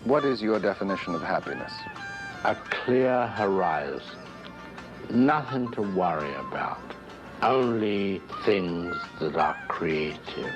What is your definition of happiness? A clear horizon, nothing to worry about, only things that are creative.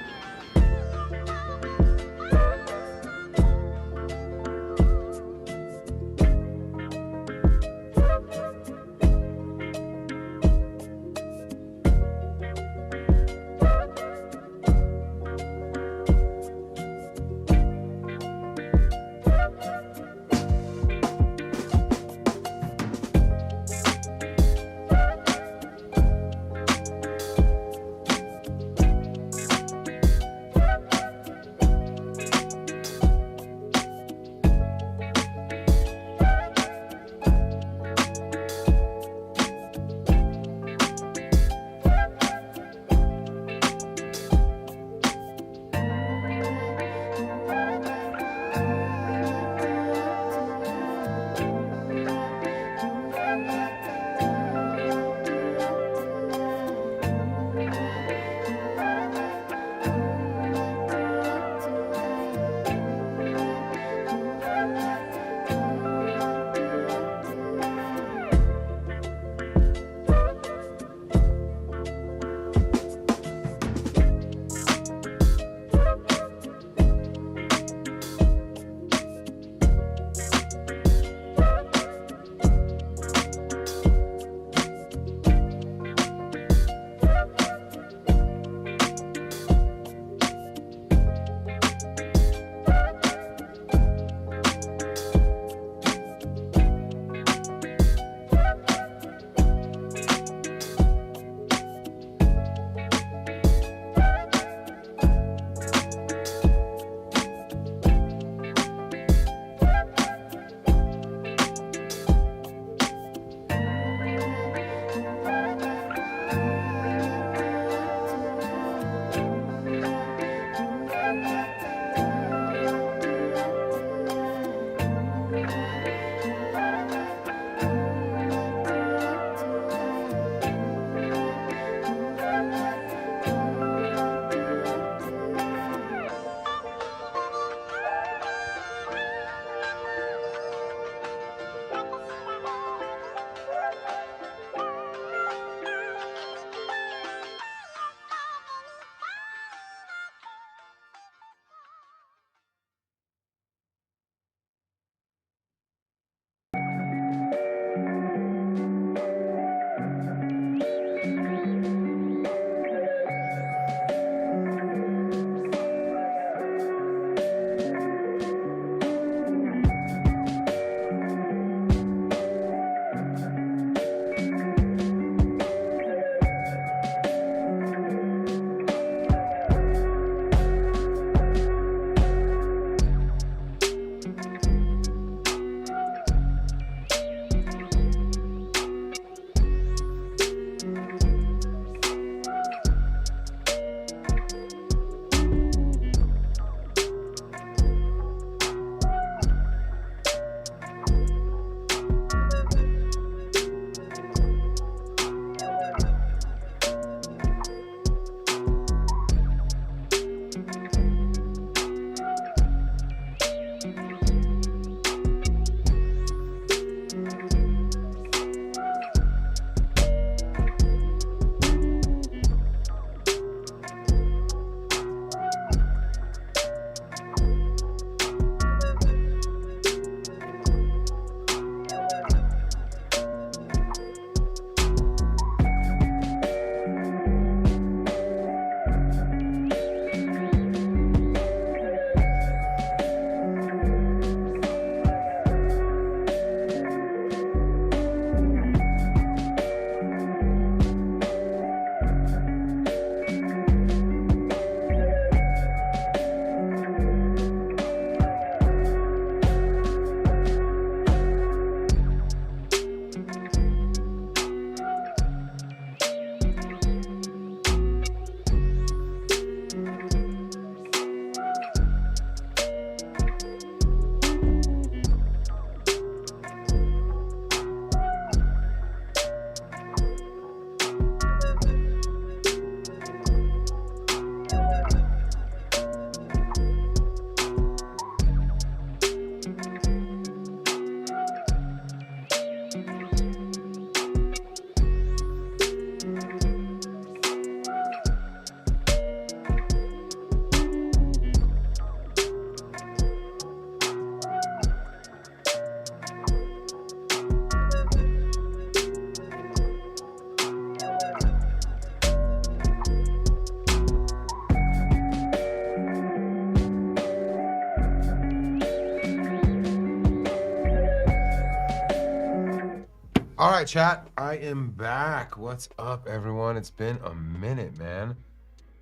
All right, chat. I am back. What's up, everyone? It's been a minute, man.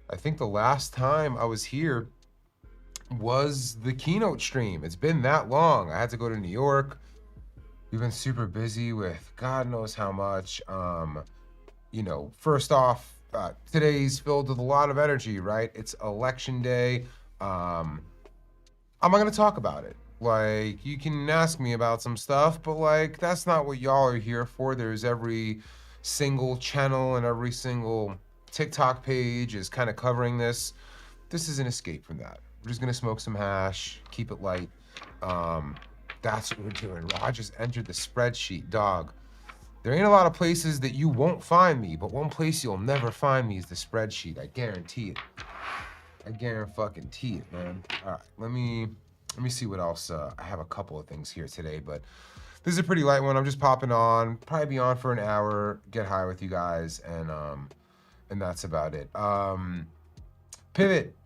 I think the last time I was here was the keynote stream. It's been that long. I had to go to New York. We've been super busy with God knows how much. You know, first off, today's filled with a lot of energy, right? It's election day. I'm not gonna talk about it. Like, you can ask me about some stuff, but like, that's not what y'all are here for. There's every single channel and every single TikTok page is kind of covering this. This is an escape from that. We're just gonna smoke some hash, keep it light. That's what we're doing. Raj just entered the spreadsheet, dog. There ain't a lot of places that you won't find me, but one place you'll never find me is the spreadsheet. I guarantee it. I guarantee it, man. All right, let me see what else. I have a couple of things here today, but this is a pretty light one. I'm just popping on, probably be on for an hour, get high with you guys, and that's about it. Pivot.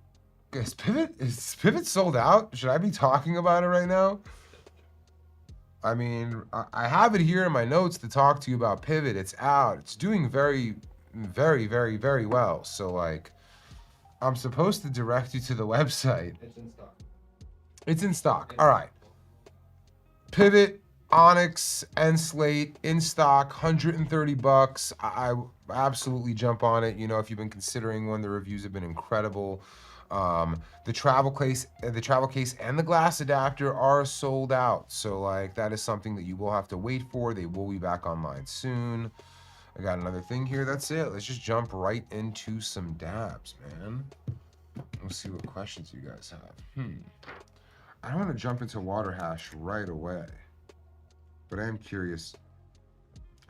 Is Pivot sold out? Should I be talking about it right now? I mean, I have it here in my notes to talk to you about Pivot. It's out. It's doing very, very, very, very well. So like, I'm supposed to direct you to the website. It's in stock. It's in stock. All right. Pivot, Onyx, Enslate, in stock, $130. I absolutely jump on it. You know, if you've been considering one, the reviews have been incredible. The travel case and the glass adapter are sold out. So like, that is something that you will have to wait for. They will be back online soon. I got another thing here. That's it. Let's just jump right into some dabs, man. Let's see what questions you guys have. I don't want to jump into water hash right away, but I am curious.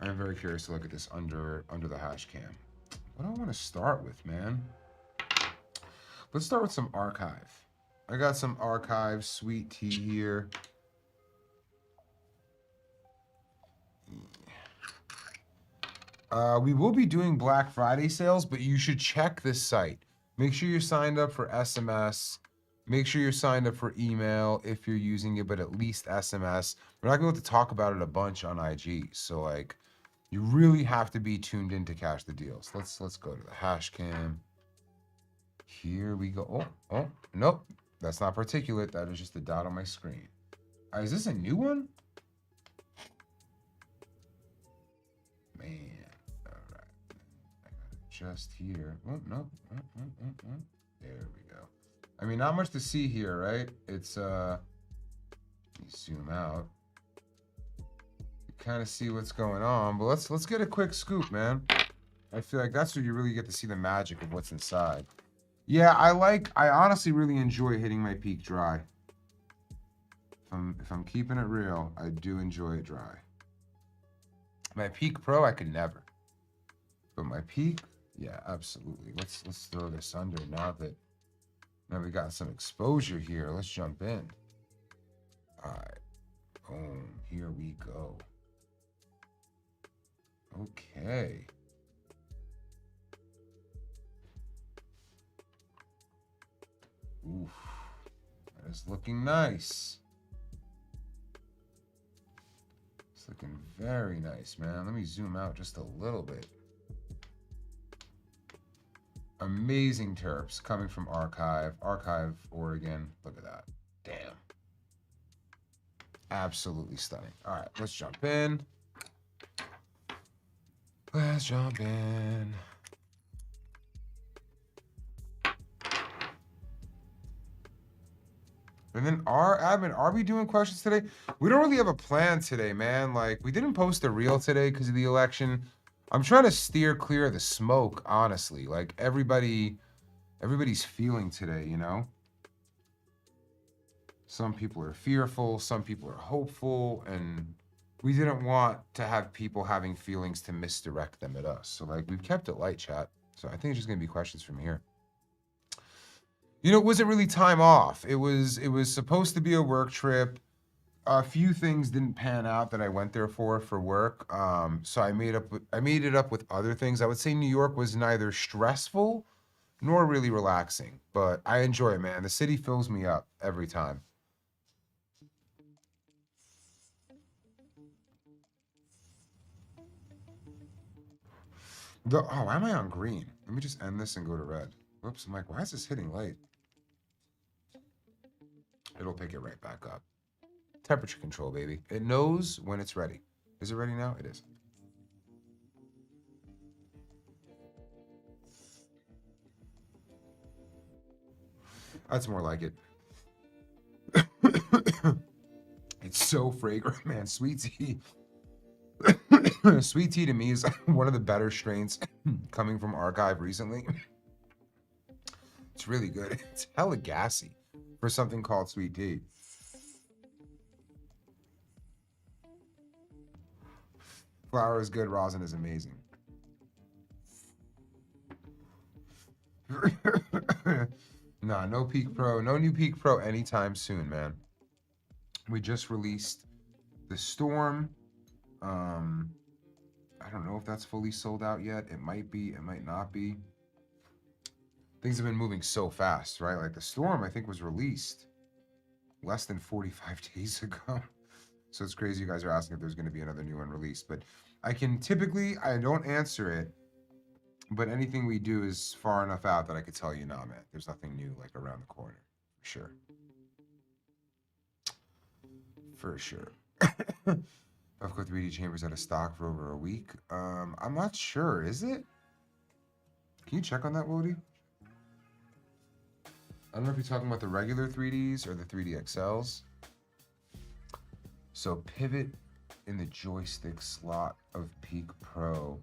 I am very curious to look at this under the hash cam. What do I want to start with, man? Let's start with some archive. I got some archive sweet tea here. We will be doing Black Friday sales, but you should check this site. Make sure you're signed up for SMS. Make sure you're signed up for email if you're using it, but at least SMS. We're not going to talk about it a bunch on IG. So like, you really have to be tuned in to catch the deals. Let's go to the hash cam. Here we go. Oh, nope. That's not particulate. That is just the dot on my screen. Is this a new one? Man. All right. I got it just here. Oh, no. There we go. I mean, not much to see here, right? It's, let me zoom out. You kind of see what's going on, but let's get a quick scoop, man. I feel like that's where you really get to see the magic of what's inside. Yeah, I honestly really enjoy hitting my peak dry. If I'm keeping it real, I do enjoy it dry. My peak pro, I could never. But my peak, yeah, absolutely. Let's throw this under now we got some exposure here. Let's jump in. All right, boom, here we go. Okay. Oof, that is looking nice. It's looking very nice, man. Let me zoom out just a little bit. Amazing terps coming from Archive, Oregon. Look at that. Damn. Absolutely stunning. All right, let's jump in. Let's jump in. And then are we doing questions today? We don't really have a plan today, man. Like, we didn't post a reel today because of the election. I'm trying to steer clear of the smoke, honestly. Like, everybody's feeling today, you know? Some people are fearful, some people are hopeful, and we didn't want to have people having feelings to misdirect them at us. So, like, we've kept it light, chat. So I think it's just gonna be questions from here. You know, it wasn't really time off. It was supposed to be a work trip. A few things didn't pan out that I went there for work. So I made it up with other things. I would say New York was neither stressful nor really relaxing, but I enjoy it, man. The city fills me up every time. Oh, why am I on green? Let me just end this and go to red. Whoops, I'm like, why is this hitting light? It'll pick it right back up. Temperature control, baby. It knows when it's ready. Is it ready now? It is. That's more like it. It's so fragrant, man. Sweet tea. Sweet tea to me is one of the better strains coming from Archive recently. It's really good. It's hella gassy for something called sweet tea. Flower is good. Rosin is amazing. Nah, no Peak Pro. No new Peak Pro anytime soon, man. We just released the Storm. I don't know if that's fully sold out yet. It might be. It might not be. Things have been moving so fast, right? Like the Storm, I think, was released less than 45 days ago. So it's crazy you guys are asking if there's going to be another new one released. But I don't answer it. But anything we do is far enough out that I could tell you, nah, man, there's nothing new like around the corner. For sure. For sure. Puffco 3D Chambers out of stock for over a week. I'm not sure. Is it? Can you check on that, Wody? I don't know if you're talking about the regular 3Ds or the 3D XLs. So pivot in the joystick slot of Peak Pro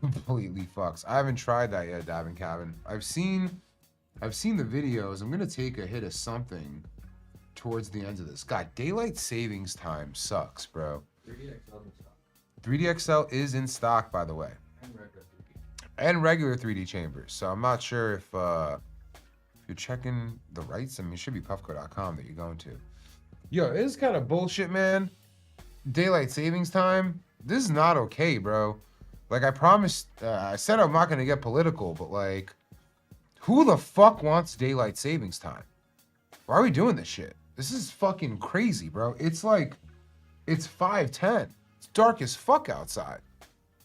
completely fucks. I haven't tried that yet, Davin Cabin. I've seen the videos. I'm gonna take a hit of something towards the end of this. God, daylight savings time sucks, bro. 3D XL in stock. 3D XL is in stock, by the way. And regular 3D chambers. So I'm not sure if you're checking the rights. I mean, it should be puffco.com that you're going to. Yo, it is kind of bullshit, man. Daylight savings time. This is not okay, bro. Like, I promised, I said I'm not going to get political, but like, who the fuck wants daylight savings time? Why are we doing this shit? This is fucking crazy, bro. It's like, it's 5:10. It's dark as fuck outside.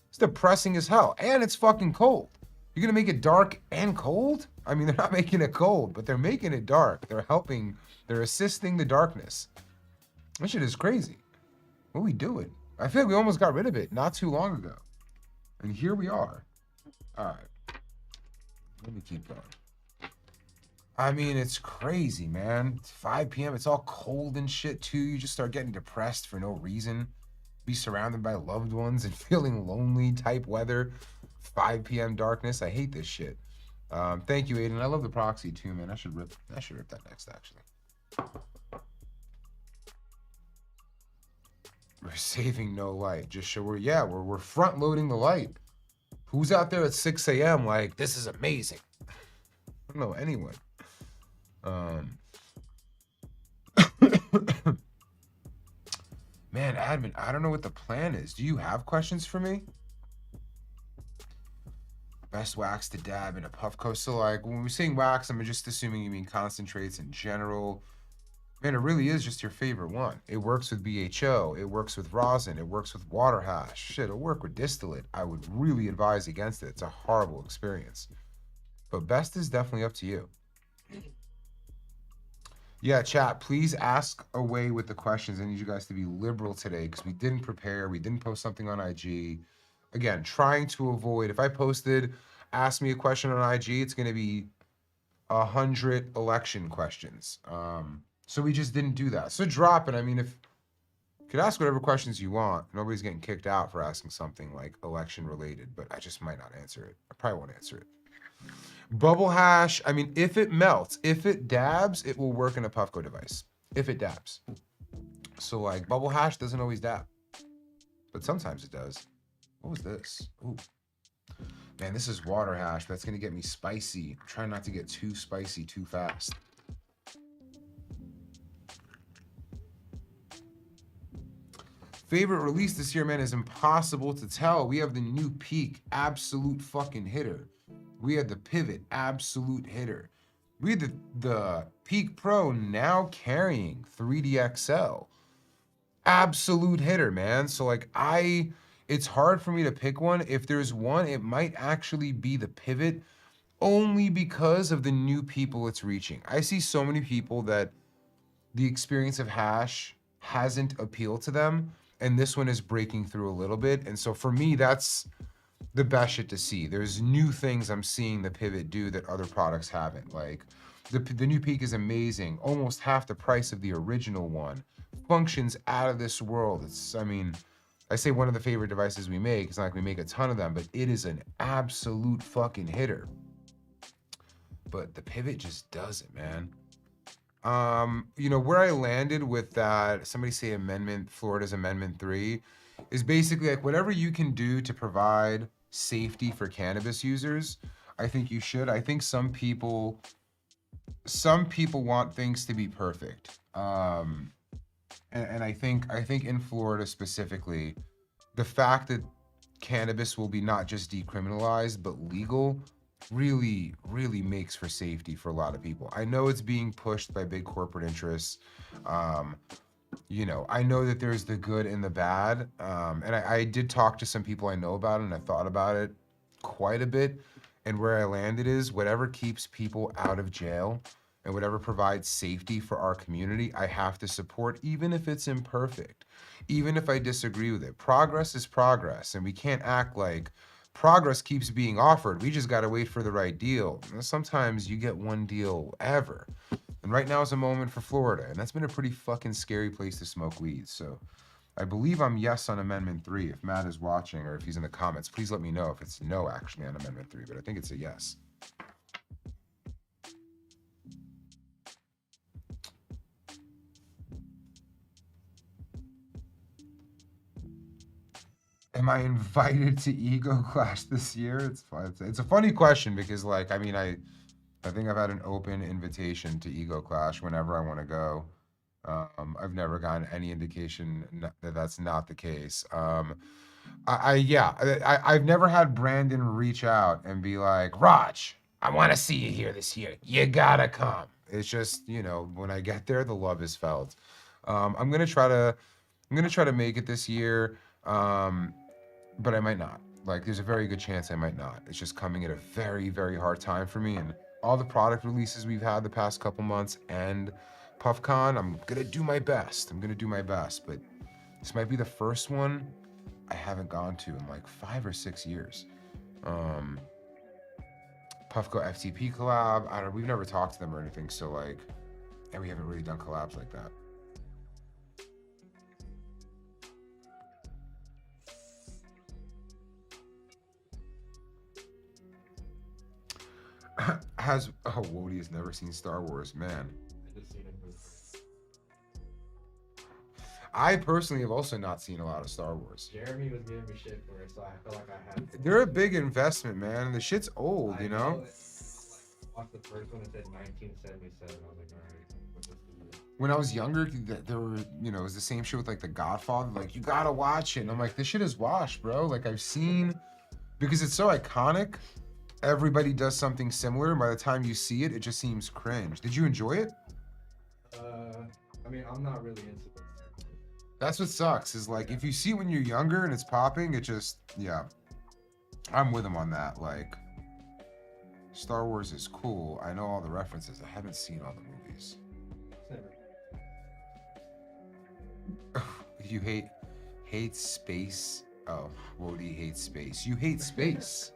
It's depressing as hell. And it's fucking cold. You're gonna make it dark and cold? I mean, they're not making it cold, but they're making it dark. They're assisting the darkness. This shit is crazy. What are we doing? I feel like we almost got rid of it not too long ago. And here we are. All right. Let me keep going. I mean, it's crazy, man. It's 5 p.m. It's all cold and shit, too. You just start getting depressed for no reason. Be surrounded by loved ones and feeling lonely type weather. 5 p.m. darkness. I hate this shit. Thank you, Aiden. I love the proxy, too, man. I should rip that next, actually. We're saving no light. Just so we're front loading the light. Who's out there at 6 a.m. like, this is amazing? I don't know anyone. Man, admin, I don't know what the plan is. Do you have questions for me? Best wax to dab in a Puffco. So like, when we're saying wax, I'm just assuming you mean concentrates in general. Man, it really is just your favorite one. It works with BHO. It works with rosin. It works with water hash. Shit, it'll work with distillate. I would really advise against it. It's a horrible experience. But best is definitely up to you. Yeah, chat, please ask away with the questions. I need you guys to be liberal today because we didn't prepare. We didn't post something on IG. Again, trying to avoid, if I posted, ask me a question on IG, it's going to be 100 election questions. So we just didn't do that. So drop it. I mean, if you could ask whatever questions you want. Nobody's getting kicked out for asking something like election related, but I just might not answer it. I probably won't answer it. Bubble hash, I mean, if it melts, if it dabs, it will work in a Puffco device. If it dabs. So like bubble hash doesn't always dab, but sometimes it does. What was this? Ooh. Man, this is water hash. That's gonna get me spicy. I'm trying not to get too spicy too fast. Favorite release this year, man, is impossible to tell. We have the new Peak, absolute fucking hitter. We had the Pivot, absolute hitter. We had the Peak Pro now carrying 3D XL. Absolute hitter, man. So like it's hard for me to pick one. If there's one, it might actually be the Pivot, only because of the new people it's reaching. I see so many people that the experience of hash hasn't appealed to them, and this one is breaking through a little bit. And so for me, that's the best shit to see. There's new things I'm seeing the Pivot do that other products haven't. Like the new Peak is amazing, almost half the price of the original one. Functions out of this world. It's, I mean, I say one of the favorite devices we make. It's not like we make a ton of them, but it is an absolute fucking hitter. But the Pivot just does it, man. You know, where I landed with that, somebody say Florida's Amendment 3, is basically like whatever you can do to provide safety for cannabis users, I think you should. I think some people want things to be perfect. And I think in Florida specifically, the fact that cannabis will be not just decriminalized, but legal, really makes for safety for a lot of people. I know it's being pushed by big corporate interests. You know, I know that there's the good and the bad. And I did talk to some people I know about it, and I thought about it quite a bit. And where I landed is whatever keeps people out of jail and whatever provides safety for our community, I have to support, even if it's imperfect, even if I disagree with it. Progress is progress, and we can't act like progress keeps being offered. We just got to wait for the right deal. And sometimes you get one deal ever. And right now is a moment for Florida, and that's been a pretty fucking scary place to smoke weed. So I believe I'm yes on Amendment 3. If Matt is watching or if he's in the comments, please let me know if it's no actually on Amendment 3, but I think it's a yes. Am I invited to Ego Clash this year? It's fun. It's a funny question because, like, I mean, I think I've had an open invitation to Ego Clash whenever I want to go. I've never gotten any indication that that's not the case. I've never had Brandon reach out and be like, Raj, I want to see you here this year. You gotta come. It's just, you know, when I get there, the love is felt. I'm gonna try to make it this year. But I might not. Like, there's a very good chance I might not. It's just coming at a very, very hard time for me. And all the product releases we've had the past couple months and PuffCon, I'm gonna do my best. But this might be the first one I haven't gone to in like 5 or 6 years. Puffco FTP collab. We've never talked to them or anything, so like, and we haven't really done collabs like that. Wody has never seen Star Wars, man. I just seen it. I personally have also not seen a lot of Star Wars. Jeremy was giving me shit for it, so I felt like I had to. They're a big investment, man. The shit's old, you know? I watched the first one, it said 1977. I was like, alright, what's this do? When I was younger, there were, you know, it was the same shit with like The Godfather. Like, you gotta watch it. And I'm like, this shit is washed, bro. Like, I've seen, because it's so iconic, everybody does something similar. And by the time you see it, it just seems cringe. Did you enjoy it? I mean, I'm not really into it. That's what sucks, is like, if you see when you're younger and it's popping, it just, yeah. I'm with him on that. Like, Star Wars is cool. I know all the references. I haven't seen all the movies. You hate space? Oh, Wody hates space. You hate space?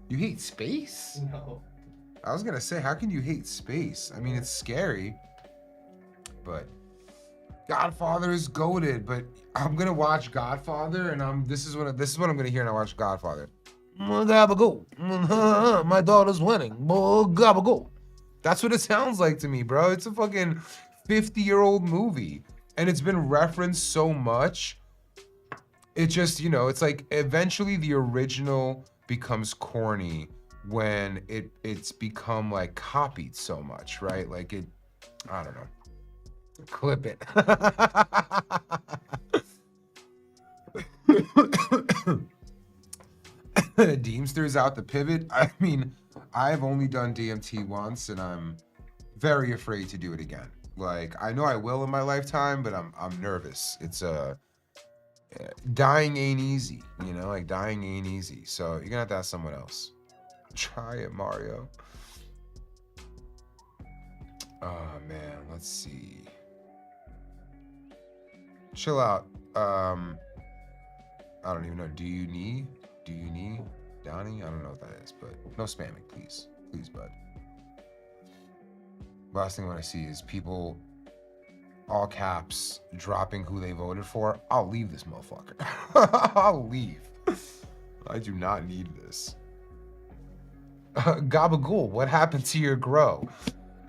You hate space? No. I was gonna say, how can you hate space? I mean, it's scary, but Godfather is goated. But I'm gonna watch Godfather, and this is what I'm gonna hear when I watch Godfather. Gabagool. My daughter's winning. Gabagool. That's what it sounds like to me, bro. It's a fucking 50-year-old movie, and it's been referenced so much. It just, you know, it's like eventually the original becomes corny when it's become like copied so much, right? Like it, I don't know. Clip it. Deemster's out the Pivot. I mean, I've only done DMT once, and I'm very afraid to do it again. Like, I know I will in my lifetime, but I'm nervous. Dying ain't easy, you know, like dying ain't easy. So you're gonna have to ask someone else. Try it, Mario. Oh man, let's see. Chill out. I don't even know. Do you need? Donnie? I don't know what that is, but no spamming, please. Please, bud. Last thing I want to see is people, all caps, dropping who they voted for. I'll leave this motherfucker. I'll leave. I do not need this. Gabagool, what happened to your grow?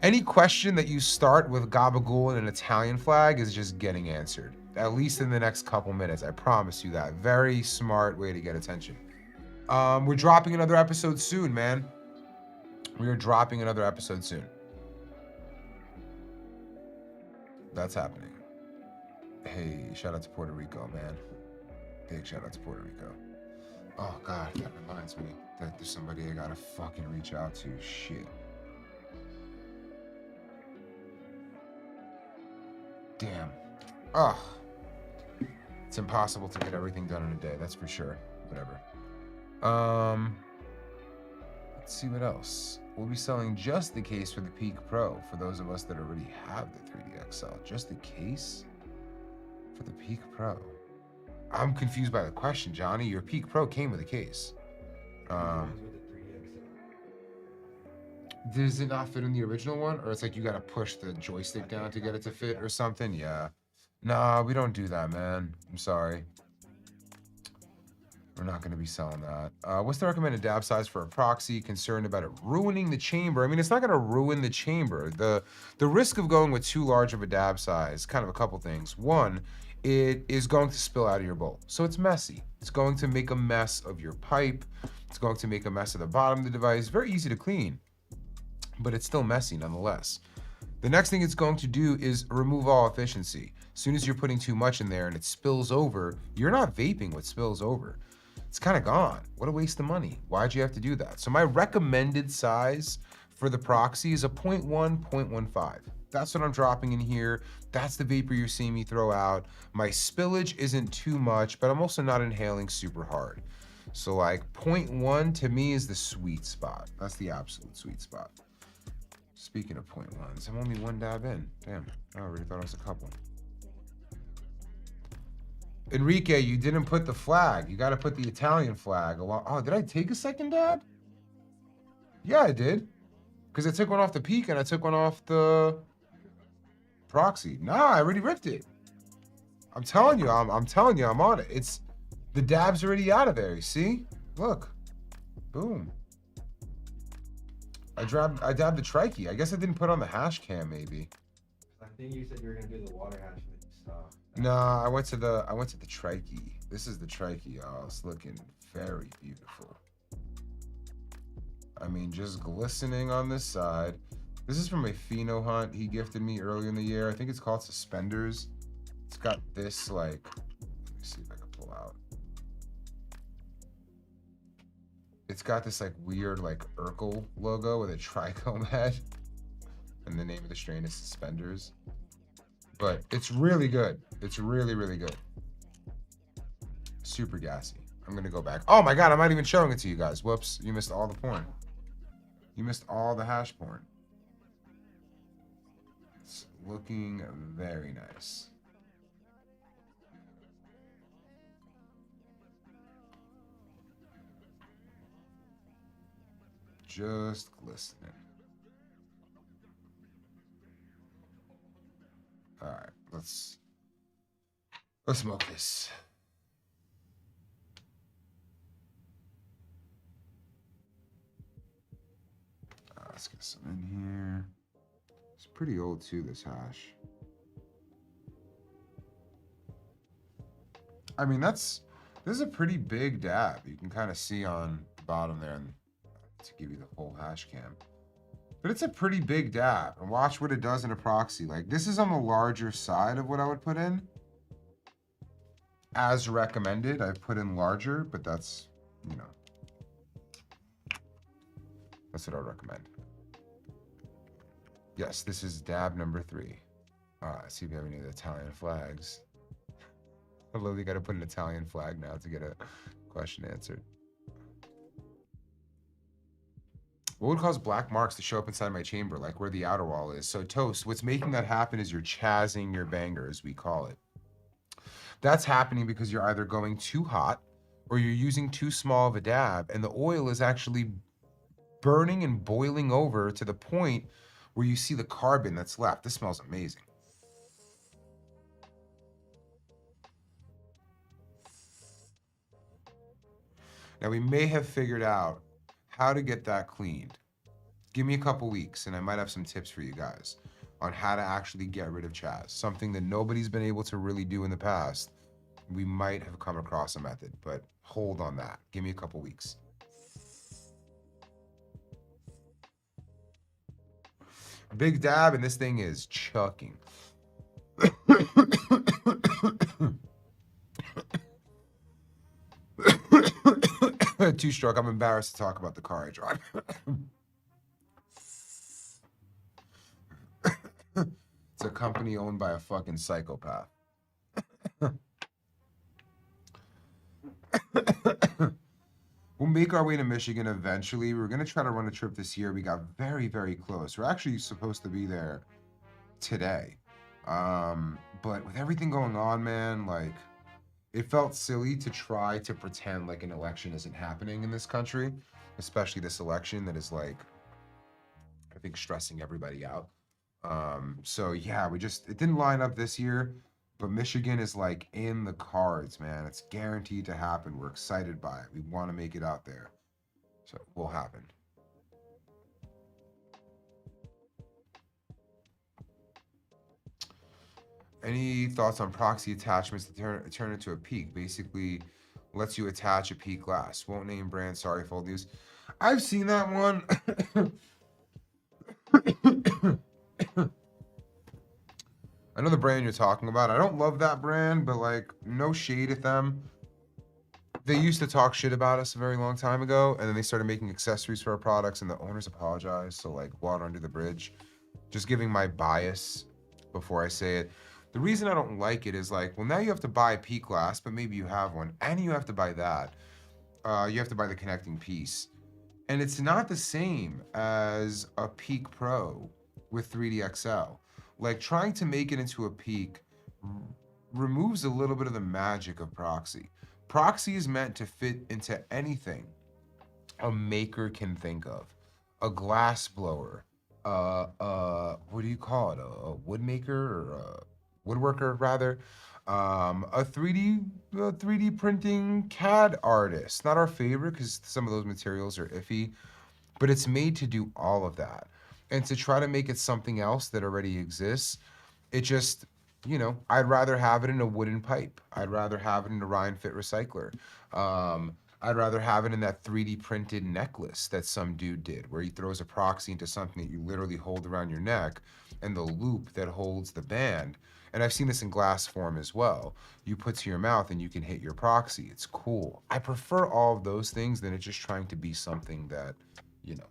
Any question that you start with Gabagool and an Italian flag is just getting answered. At least in the next couple minutes, I promise you that. Very smart way to get attention. We're dropping another episode soon, man. We are dropping another episode soon. That's happening. Hey, shout out to Puerto Rico, man. Big shout out to Puerto Rico. Oh God, that reminds me that there's somebody I gotta fucking reach out to. Shit. Damn. Ugh. It's impossible to get everything done in a day, that's for sure. Whatever. Let's see what else. We'll be selling just the case for the Peak Pro for those of us that already have the 3D XL. Just the case for the Peak Pro. I'm confused by the question, Johnny. Your Peak Pro came with a case. Does it not fit in the original one? Or it's like you gotta push the joystick down to get it to fit or something? Yeah. Nah, we don't do that, man. I'm sorry. We're not gonna be selling that. What's the recommended dab size for a proxy? Concerned about it ruining the chamber. I mean, it's not gonna ruin the chamber. The risk of going with too large of a dab size, kind of a couple things. One, it is going to spill out of your bowl. So it's messy. It's going to make a mess of your pipe. It's going to make a mess of the bottom of the device. Very easy to clean, but it's still messy nonetheless. The next thing it's going to do is remove all efficiency. As soon as you're putting too much in there and it spills over, you're not vaping what spills over. It's kind of gone. What a waste of money. Why'd you have to do that? So my recommended size for the proxy is a 0.1, 0.15. That's what I'm dropping in here. That's the vapor you're seeing me throw out. My spillage isn't too much, but I'm also not inhaling super hard. So like 0.1 to me is the sweet spot. That's the absolute sweet spot. Speaking of 0.1s, I'm only one dab in. Damn, I already thought it was a couple. Enrique, you didn't put the flag. You got to put the Italian flag along. Oh, did I take a second dab? Yeah, I did. Because I took one off the Peak and I took one off the proxy. Nah, I already ripped it. I'm telling you, I'm telling you, I'm on it. It's the dab's already out of there. You see? Look, boom. I dabbed the trikey. I guess I didn't put on the hash cam, maybe. I think you said you were gonna do the water hash and then you stopped. No, I went to the trikey. This is the trikey, y'all. It's looking very beautiful. I mean, just glistening on this side. This is from a pheno hunt he gifted me earlier in the year. I think it's called Suspenders. It's got this like, let me see if I can pull out. It's got this like weird like Urkel logo with a trichome head. And the name of the strain is Suspenders. But it's really good. It's really, really good. Super gassy. I'm gonna go back. Oh my God, I'm not even showing it to you guys. Whoops, you missed all the porn. You missed all the hash porn. It's looking very nice. Just glistening. All right, let's smoke this. Let's get some in here. It's pretty old too, this hash. I mean, this is a pretty big dab. You can kind of see on the bottom there and to give you the whole hash cam. But it's a pretty big dab. And watch what it does in a proxy. Like, this is on the larger side of what I would put in. As recommended, I've put in larger, but that's, you know, that's what I would recommend. Yes, this is dab number 3. Let's see if we have any of the Italian flags. I literally got to put an Italian flag now to get a question answered. What would cause black marks to show up inside my chamber, like where the outer wall is? So, Toast, what's making that happen is you're chazzing your banger, as we call it. That's happening because you're either going too hot or you're using too small of a dab, and the oil is actually burning and boiling over to the point where you see the carbon that's left. This smells amazing. Now, we may have figured out how to get that cleaned. Give me a couple weeks and I might have some tips for you guys on how to actually get rid of Chaz. Something that nobody's been able to really do in the past. We might have come across a method, but hold on that. Give me a couple weeks. Big dab and this thing is chucking. Two-stroke. I'm embarrassed to talk about the car I drive. It's a company owned by a fucking psychopath. We'll make our way to Michigan eventually. We're going to try to run a trip this year. We got very, very close. We're actually supposed to be there today. But with everything going on, man, like, it felt silly to try to pretend like an election isn't happening in this country, especially this election that is, like, I think stressing everybody out. So yeah, it didn't line up this year, but Michigan is like in the cards, man. It's guaranteed to happen. We're excited by it. We want to make it out there. So it will happen. Any thoughts on proxy attachments to turn into a peak? Basically, lets you attach a peak glass. Won't name brand. Sorry, full news. I've seen that one. I know the brand you're talking about. I don't love that brand, but like, no shade at them. They used to talk shit about us a very long time ago, and then they started making accessories for our products, and the owners apologized. So like, water under the bridge. Just giving my bias before I say it. The reason I don't like it is like, well, now you have to buy peak glass, but maybe you have one, and you have to buy that. You have to buy the connecting piece. And it's not the same as a Peak Pro with 3D XL. Like, trying to make it into a Peak removes a little bit of the magic of proxy. Proxy is meant to fit into anything a maker can think of. A glass blower, what do you call it? A wood maker or a woodworker rather. A 3D printing CAD artist. Not our favorite because some of those materials are iffy, but it's made to do all of that. And to try to make it something else that already exists, it just, you know, I'd rather have it in a wooden pipe. I'd rather have it in a Ryan Fit recycler. I'd rather have it in that 3D printed necklace that some dude did, where he throws a proxy into something that you literally hold around your neck and the loop that holds the band. And I've seen this in glass form as well. You put to your mouth and you can hit your proxy. It's cool. I prefer all of those things than it just trying to be something that, you know,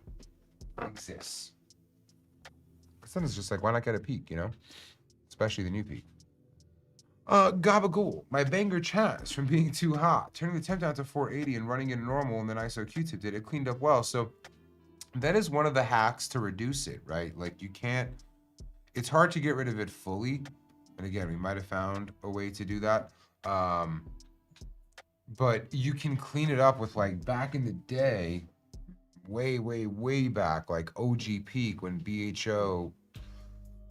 exists. Because then it's just like, why not get a Peak, you know? Especially the new Peak. Gabagool, my banger Chaz from being too hot, turning the temp down to 480 and running it normal, and then ISO Q-tip did it, cleaned up well. So that is one of the hacks to reduce it, right? Like, you can't, it's hard to get rid of it fully. And again, we might have found a way to do that. But you can clean it up with, like, back in the day, way back, like OG Peak, when BHO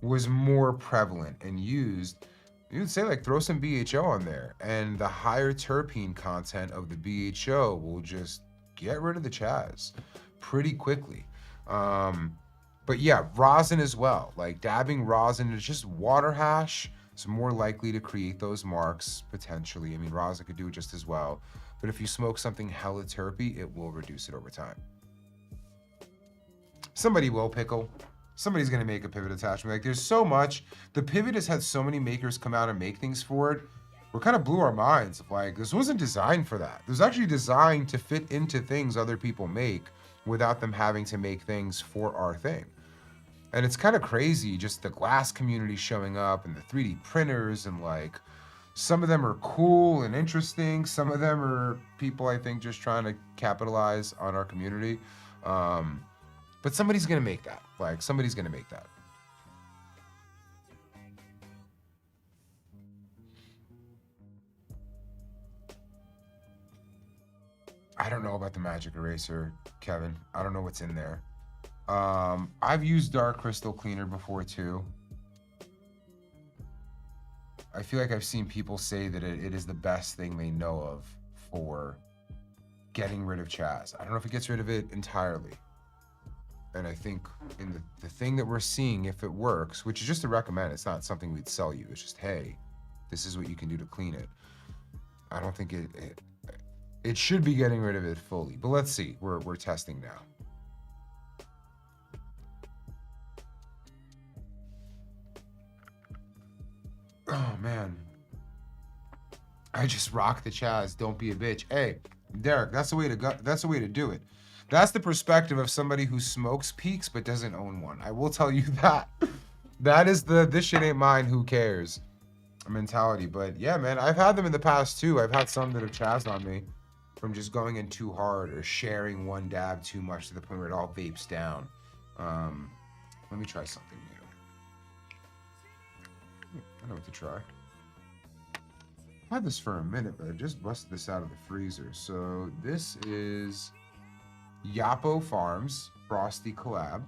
was more prevalent and used, you would say, like, throw some BHO on there, and the higher terpene content of the BHO will just get rid of the Chaz pretty quickly. But yeah, rosin as well. Like, dabbing rosin is just water hash. It's more likely to create those marks, potentially. I mean, rosin could do it just as well. But if you smoke something hella terpy, it will reduce it over time. Somebody will, Pickle. Somebody's gonna make a pivot attachment. Like, there's so much. The pivot has had so many makers come out and make things for it. We kind of blew our minds of, like, this wasn't designed for that. It was actually designed to fit into things other people make without them having to make things for our thing. And it's kind of crazy, just the glass community showing up and the 3D printers and, like, Some of them are cool and interesting. Some of them are people I think just trying to capitalize on our community. But somebody's gonna make that. Like somebody's gonna make that. I don't know about the magic eraser, Kevin. I don't know what's in there. I've used Dark Crystal Cleaner before too. I feel like I've seen people say that it is the best thing they know of for getting rid of Chaz. I don't know if it gets rid of it entirely. And I think in the thing that we're seeing, if it works, which is just a recommend, it's not something we'd sell you. It's just, hey, this is what you can do to clean it. I don't think it should be getting rid of it fully, but let's see. We're testing now. Oh man, I just rock the Chaz. Don't be a bitch. Hey, Derek, that's the way to go. That's the way to do it. That's the perspective of somebody who smokes peaks but doesn't own one. I will tell you that. That is the this shit ain't mine. Who cares? Mentality. But yeah, man, I've had them in the past too. I've had some that have chazzed on me from just going in too hard or sharing one dab too much to the point where it all vapes down. Let me try something new. I know what to try. I've had this for a minute, but I just busted this out of the freezer. So this is Yapo Farms Frosty Collab.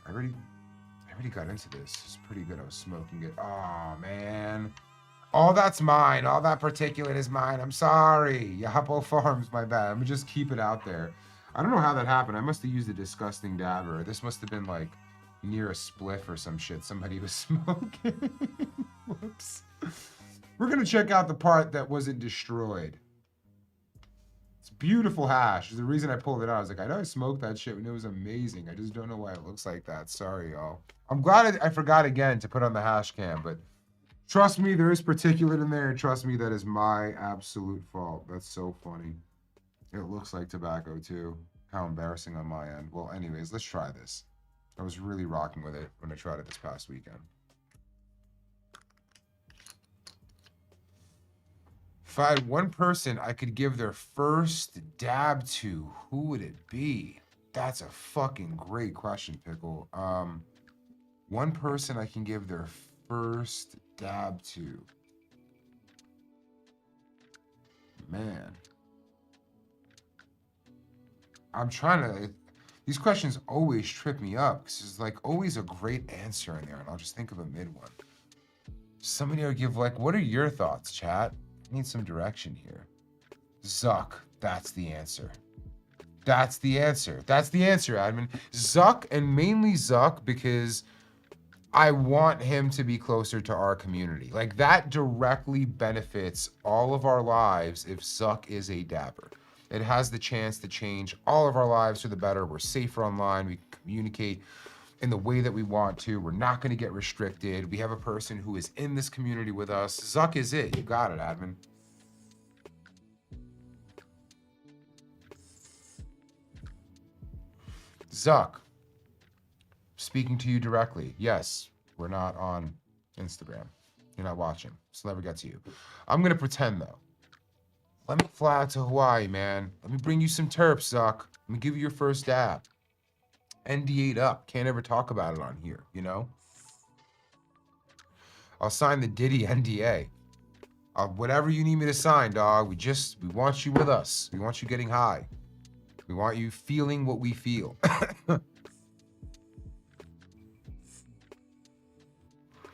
I already got into this. It's pretty good. I was smoking it. Oh man. All that's mine. All that particulate is mine. I'm sorry. Yapo Farms, my bad. Let me just keep it out there. I don't know how that happened. I must have used a disgusting dabber. This must have been like near a spliff or some shit somebody was smoking. Whoops. We're gonna check out the part that wasn't destroyed. It's beautiful hash. The reason I pulled it out, I was like, I know I smoked that shit and it was amazing. I just don't know why it looks like that. Sorry, y'all. I'm glad I forgot again to put on the hash cam, but trust me, there is particulate in there, and trust me, that is my absolute fault. That's so funny. It looks like tobacco too. How embarrassing on my end. Well, anyways, let's try this. I was really rocking with it when I tried it this past weekend. If I had one person I could give their first dab to, who would it be? That's a fucking great question, Pickle. One person I can give their first dab to. Man. I'm trying to... These questions always trip me up because there's like always a great answer in there, and I'll just think of a mid one. Somebody will give like, what are your thoughts, chat? I need some direction here. Zuck, that's the answer. That's the answer. That's the answer, admin. Zuck, and mainly Zuck, because I want him to be closer to our community. Like that directly benefits all of our lives if Zuck is a dabber. It has the chance to change all of our lives for the better. We're safer online. We can communicate in the way that we want to. We're not going to get restricted. We have a person who is in this community with us. Zuck is it. You got it, admin. Zuck, speaking to you directly. Yes, we're not on Instagram. You're not watching. So never get to you. I'm going to pretend, though. Let me fly out to Hawaii, man. Let me bring you some terps, Zuck. Let me give you your first dab. NDA'd up. Can't ever talk about it on here, you know? I'll sign the Diddy NDA. Whatever you need me to sign, dog. We want you with us. We want you getting high. We want you feeling what we feel.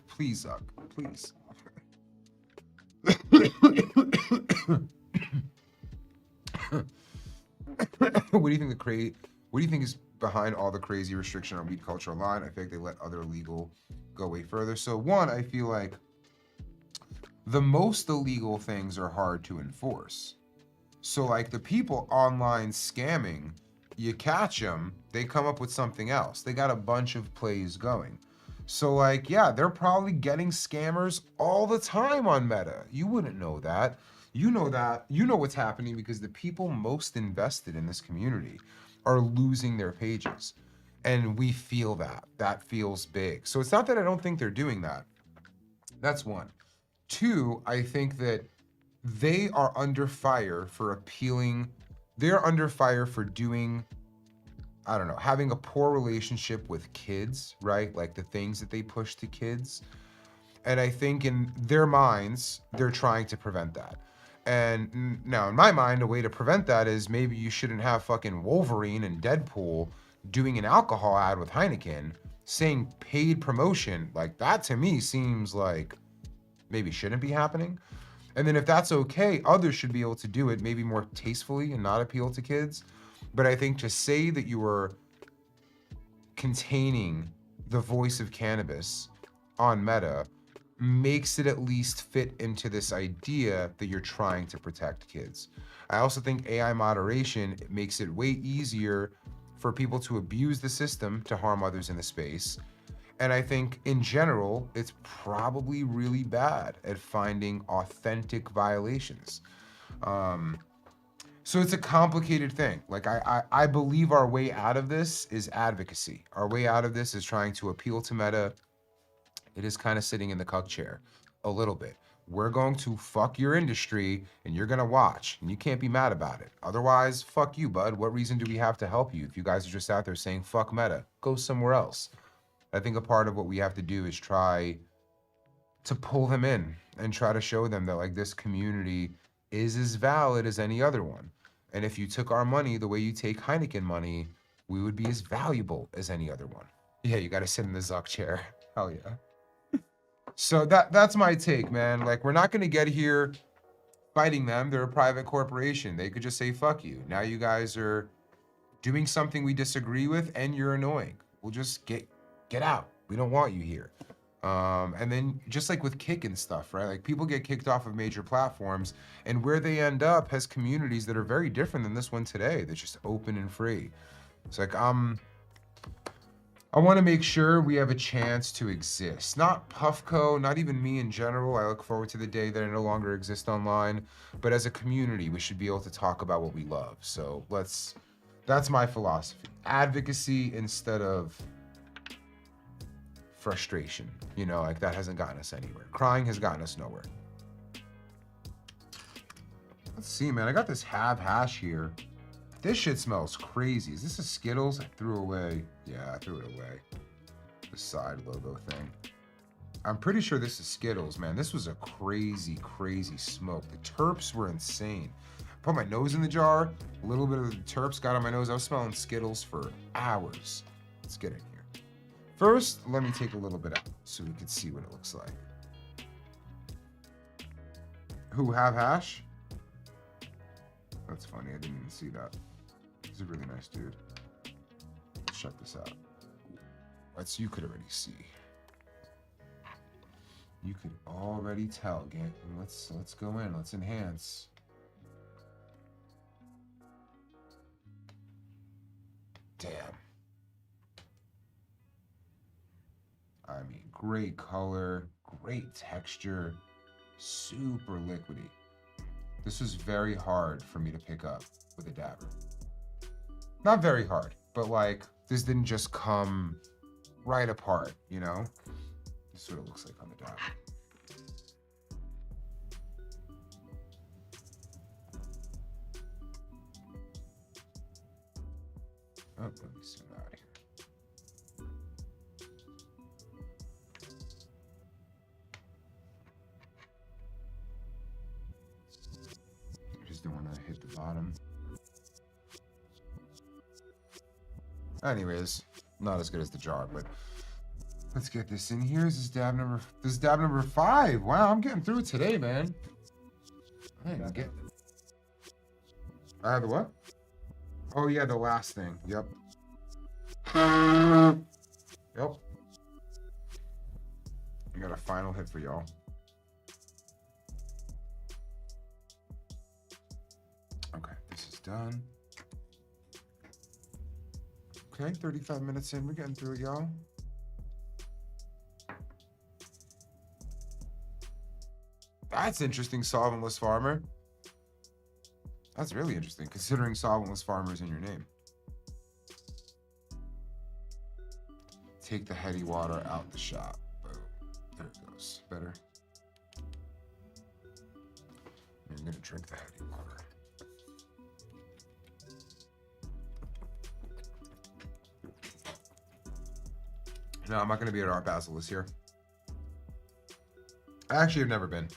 Please, Zuck. Please. What do you think is behind all the crazy restriction on weed culture online? I think they let other illegal go way further. So one, I feel like the most illegal things are hard to enforce. So like the people online scamming, you catch them, they come up with something else. They got a bunch of plays going. So like, yeah, they're probably getting scammers all the time on Meta. You wouldn't know that. You know that. You know what's happening because the people most invested in this community are losing their pages. And we feel that. That feels big. So it's not that I don't think they're doing that. That's one. Two, I think that they are under fire for appealing. They're under fire for doing, I don't know, having a poor relationship with kids, right? Like the things that they push to kids. And I think in their minds, they're trying to prevent that. And now, in my mind, a way to prevent that is maybe you shouldn't have fucking Wolverine and Deadpool doing an alcohol ad with Heineken saying paid promotion. Like, that to me seems like maybe shouldn't be happening. And then if that's okay, others should be able to do it maybe more tastefully and not appeal to kids. But I think to say that you are containing the voice of cannabis on Meta makes it at least fit into this idea that you're trying to protect kids. I also think AI moderation makes it way easier for people to abuse the system to harm others in the space. And I think in general, it's probably really bad at finding authentic violations. So it's a complicated thing. Like I believe our way out of this is advocacy. Our way out of this is trying to appeal to Meta. It is kind of sitting in the cuck chair a little bit. We're going to fuck your industry and you're gonna watch and you can't be mad about it. Otherwise, fuck you, bud. What reason do we have to help you if you guys are just out there saying fuck Meta? Go somewhere else. I think a part of what we have to do is try to pull them in and try to show them that like this community is as valid as any other one. And if you took our money the way you take Heineken money, we would be as valuable as any other one. Yeah, you gotta sit in the Zuck chair. Hell yeah. So that's my take, man. Like, we're not gonna get here fighting them. They're a private corporation. They could just say, fuck you. Now you guys are doing something we disagree with and you're annoying. We'll just get out. We don't want you here. And then just like with Kick and stuff, right? Like people get kicked off of major platforms and where they end up has communities that are very different than this one today. That's just open and free. It's like, I want to make sure we have a chance to exist. Not Puffco, not even me in general. I look forward to the day that I no longer exist online. But as a community, we should be able to talk about what we love. So that's my philosophy. Advocacy instead of frustration. You know, like that hasn't gotten us anywhere. Crying has gotten us nowhere. Let's see, man. I got this Have hash here. This shit smells crazy. Is this a Skittles? I threw away. Yeah, I threw it away. The side logo thing. I'm pretty sure this is Skittles, man. This was a crazy, crazy smoke. The terps were insane. Put my nose in the jar. A little bit of the terps got on my nose. I was smelling Skittles for hours. Let's get in here. First, let me take a little bit out so we can see what it looks like. Who, Have hash? That's funny. I didn't even see that. He's a really nice dude. Let's check this out. That's, you could already see. You could already tell, gang. Let's go in. Let's enhance. Damn. I mean, great color, great texture, super liquidy. This was very hard for me to pick up with a dabber. Not very hard, but like, this didn't just come right apart, you know? This is what it looks like on the dabber. Oh, let me zoom out here. I just don't want to hit the bottom. Anyways, not as good as the jar, but let's get this in here. This is dab number 5. Wow, I'm getting through it today, man. I didn't get. The what? Oh yeah, the last thing. Yep. Yep. I got a final hit for y'all. Okay, this is done. Okay, 35 minutes in, we're getting through it, y'all. That's interesting, Solventless Farmer. That's really interesting, considering Solventless Farmer is in your name. Take the heady water out the shop. Boom. There it goes. Better. I'm gonna drink the heavy water. No, I'm not gonna be at Art Basel this year. I actually have never been.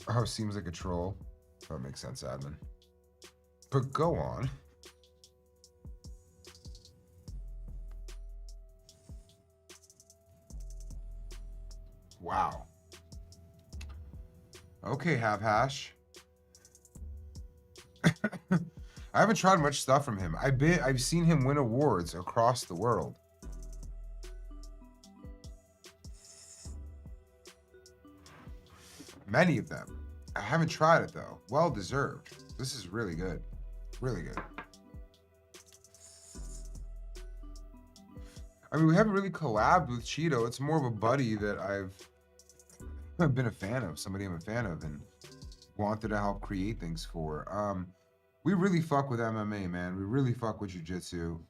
Oh, seems like a troll. That makes sense, admin. But go on. Wow. Okay, Have Hash. I haven't tried much stuff from him. I've seen him win awards across the world. Many of them. I haven't tried it though. Well deserved. This is really good. Really good. I mean, we haven't really collabed with Cheeto. It's more of a buddy that I've been a fan of. Somebody I'm a fan of and wanted to help create things for. We really fuck with MMA, man. We really fuck with jiu-jitsu.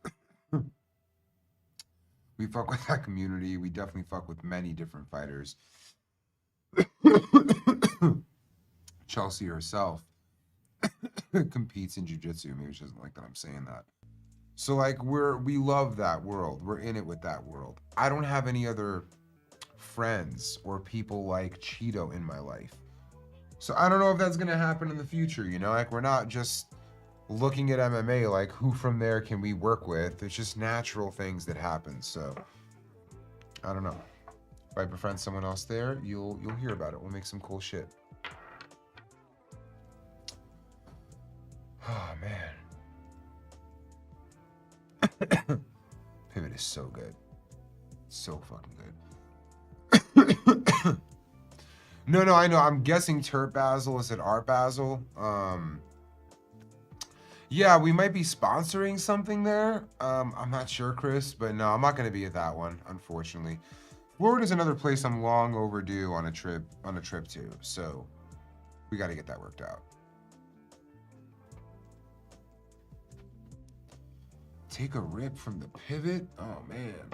We fuck with that community. We definitely fuck with many different fighters. Chelsea herself competes in jiu-jitsu. Maybe she doesn't like that I'm saying that. So like we love that world. We're in it with that world. I don't have any other friends or people like Cheeto in my life. So I don't know if that's gonna happen in the future, you know? Like we're not just looking at MMA like who from there can we work with. It's just natural things that happen. So I don't know. If I befriend someone else there, you'll hear about it. We'll make some cool shit. Oh man. Pivot is so good. So fucking good. No, I know. I'm guessing Turp Basel is at Art Basel. Yeah, we might be sponsoring something there. I'm not sure, Chris, but no, I'm not going to be at that one, unfortunately. Florida's another place I'm long overdue on a trip to, so we got to get that worked out. Take a rip from the pivot? Oh, man.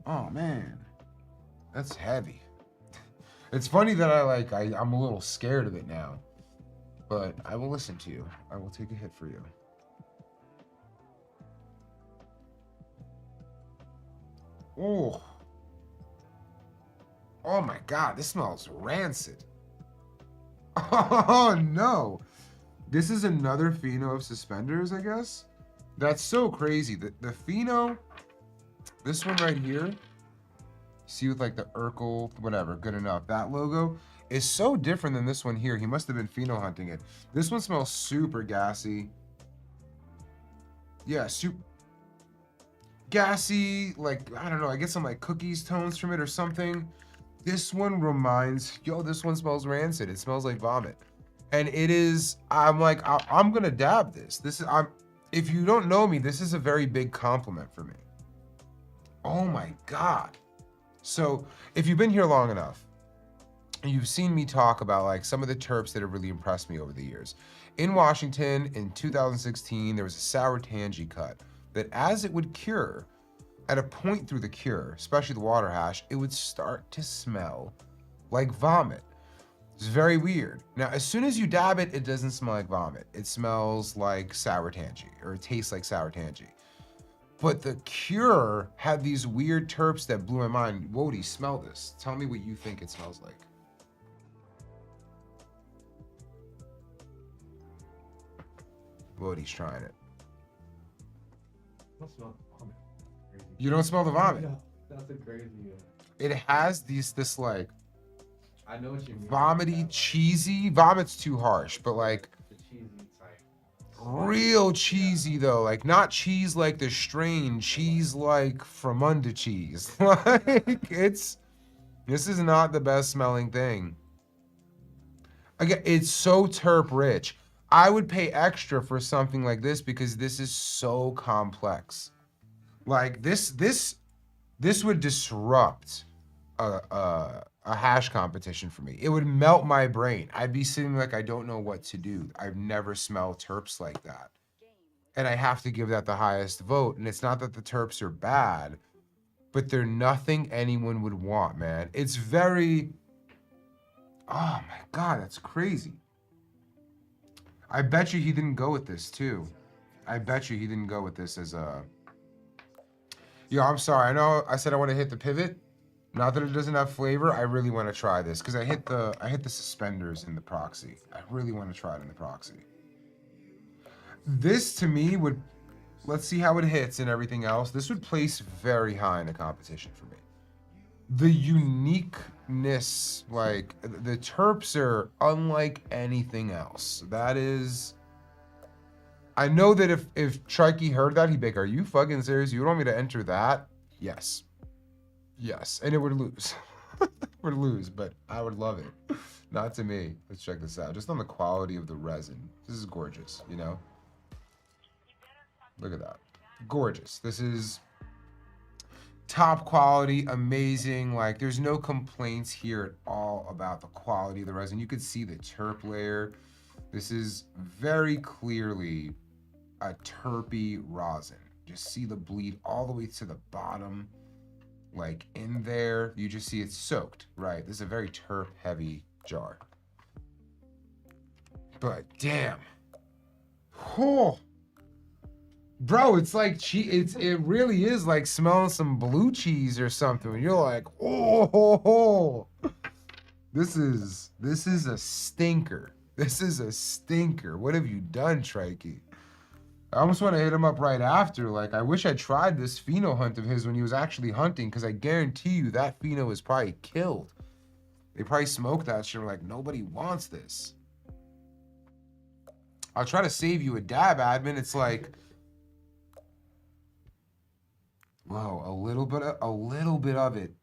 Oh, man. That's heavy. It's funny that I'm a little scared of it now. But I will listen to you. I will take a hit for you. Oh. Oh my God, this smells rancid. Oh no. This is another Pheno of suspenders, I guess. That's so crazy. The Pheno, this one right here, see with like the Urkel, whatever, good enough. That logo is so different than this one here. He must have been Pheno hunting it. This one smells super gassy. Yeah, super gassy, like, I don't know, I get some like cookies tones from it or something. This one reminds, this one smells rancid. It smells like vomit. And it is, I'm like, I'm gonna dab this. If you don't know me, this is a very big compliment for me. Oh my God. So if you've been here long enough, you've seen me talk about like some of the terps that have really impressed me over the years. In Washington in 2016, there was a sour tangy cut that as it would cure, at a point through the cure, especially the water hash, it would start to smell like vomit. It's very weird. Now, as soon as you dab it, it doesn't smell like vomit. It smells like sour tangy, or it tastes like sour tangy. But the cure had these weird terps that blew my mind. Wody, smell this. Tell me what you think it smells like. Wody's trying it. I don't smell vomit. Crazy. You don't smell the vomit? No, that's a crazy. It has this like I know what you mean. vomity, cheesy. Vomit's too harsh, but like The cheesy type. real cheesy though. Like not cheese like the strain, cheese like from under cheese. Like this is not the best smelling thing. Again, it's so terp rich. I would pay extra for something like this because this is so complex. Like this would disrupt a hash competition for me. It would melt my brain. I'd be sitting like I don't know what to do. I've never smelled terps like that. And I have to give that the highest vote. And it's not that the terps are bad, but they're nothing anyone would want, man. It's very, oh my God, that's crazy. I bet you he didn't go with this too. I bet you he didn't go with this as a, yo, I'm sorry. I know I said I want to hit the pivot. Not that it doesn't have flavor. I really want to try this because I hit the suspenders in the proxy. I really want to try it in the proxy. This to me would, let's see how it hits and everything else. This would place very high in the competition for me. The uniqueness, like the terps are unlike anything else. That is, I know that if Trikey heard that, he'd be like, are you fucking serious? You want me to enter that? Yes. Yes. And it would lose. It would lose, but I would love it. Not to me. Let's check this out. Just on the quality of the resin. This is gorgeous, you know? Look at that. Gorgeous. This is top quality, amazing. Like, there's no complaints here at all about the quality of the resin. You could see the terp layer. This is very clearly a terpy rosin. Just see the bleed all the way to the bottom. Like, in there, you just see it's soaked, right? This is a very terp heavy jar. But damn. Oh. Bro, it's like it really is like smelling some blue cheese or something. You're like, oh, this is a stinker. This is a stinker. What have you done, Trikey? I almost want to hit him up right after. Like, I wish I tried this pheno hunt of his when he was actually hunting, because I guarantee you that pheno is probably killed. They probably smoked that shit. Like, nobody wants this. I'll try to save you a dab, admin. It's like, whoa, a little bit of it.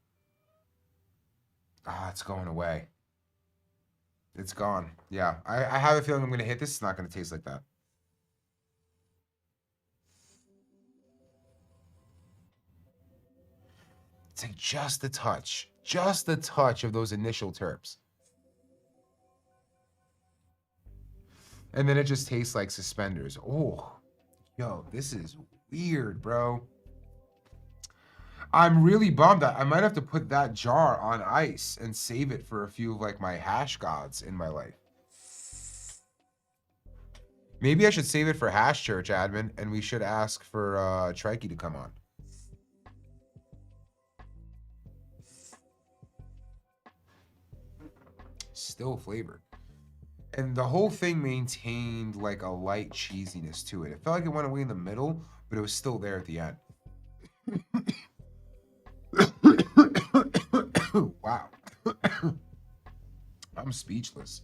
Ah, it's going away. It's gone. Yeah, I have a feeling I'm gonna hit this. It's not gonna taste like that. It's like just a touch of those initial terps. And then it just tastes like suspenders. Oh, yo, this is weird, bro. I'm really bummed that I might have to put that jar on ice and save it for a few of like my hash gods in my life. Maybe I should save it for Hash Church, admin, and we should ask for Trikey to come on. Still flavored. And the whole thing maintained like a light cheesiness to it. It felt like it went away in the middle, but it was still there at the end. Wow. I'm speechless.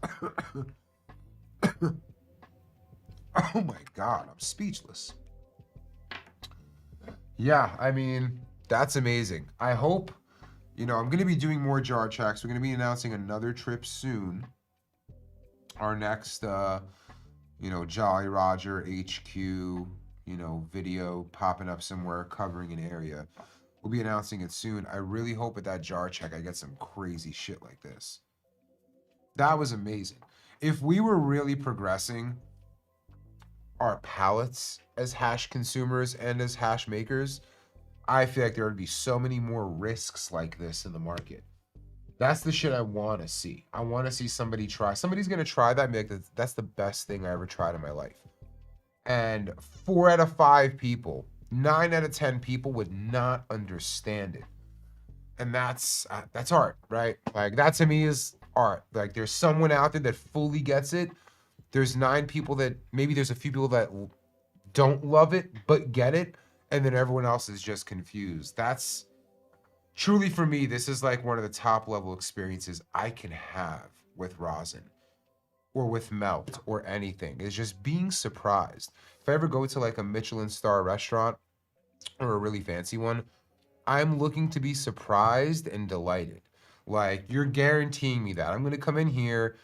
Oh my God, I'm speechless. Yeah, I mean, that's amazing. I hope, you know, I'm going to be doing more jar checks. We're going to be announcing another trip soon. Our next, you know, Jolly Roger HQ, you know, video popping up somewhere covering an area. We'll be announcing it soon. I really hope at that jar check I get some crazy shit like this. That was amazing. If we were really progressing our palates as hash consumers and as hash makers, I feel like there would be so many more risks like this in the market. That's the shit I want to see. I want to see somebody try. Somebody's going to try that and be like, that's the best thing I ever tried in my life. And 4 out of 5 people, 9 out of 10 people would not understand it. And that's art, right? Like, that to me is art. Like, there's someone out there that fully gets it. There's 9 people that, maybe there's a few people that don't love it, but get it. And then everyone else is just confused. That's truly, for me, this is like one of the top level experiences I can have with rosin or with melt or anything. Is just being surprised. If I ever go to like a Michelin star restaurant or a really fancy one, I'm looking to be surprised and delighted. Like, you're guaranteeing me that. I'm going to come in here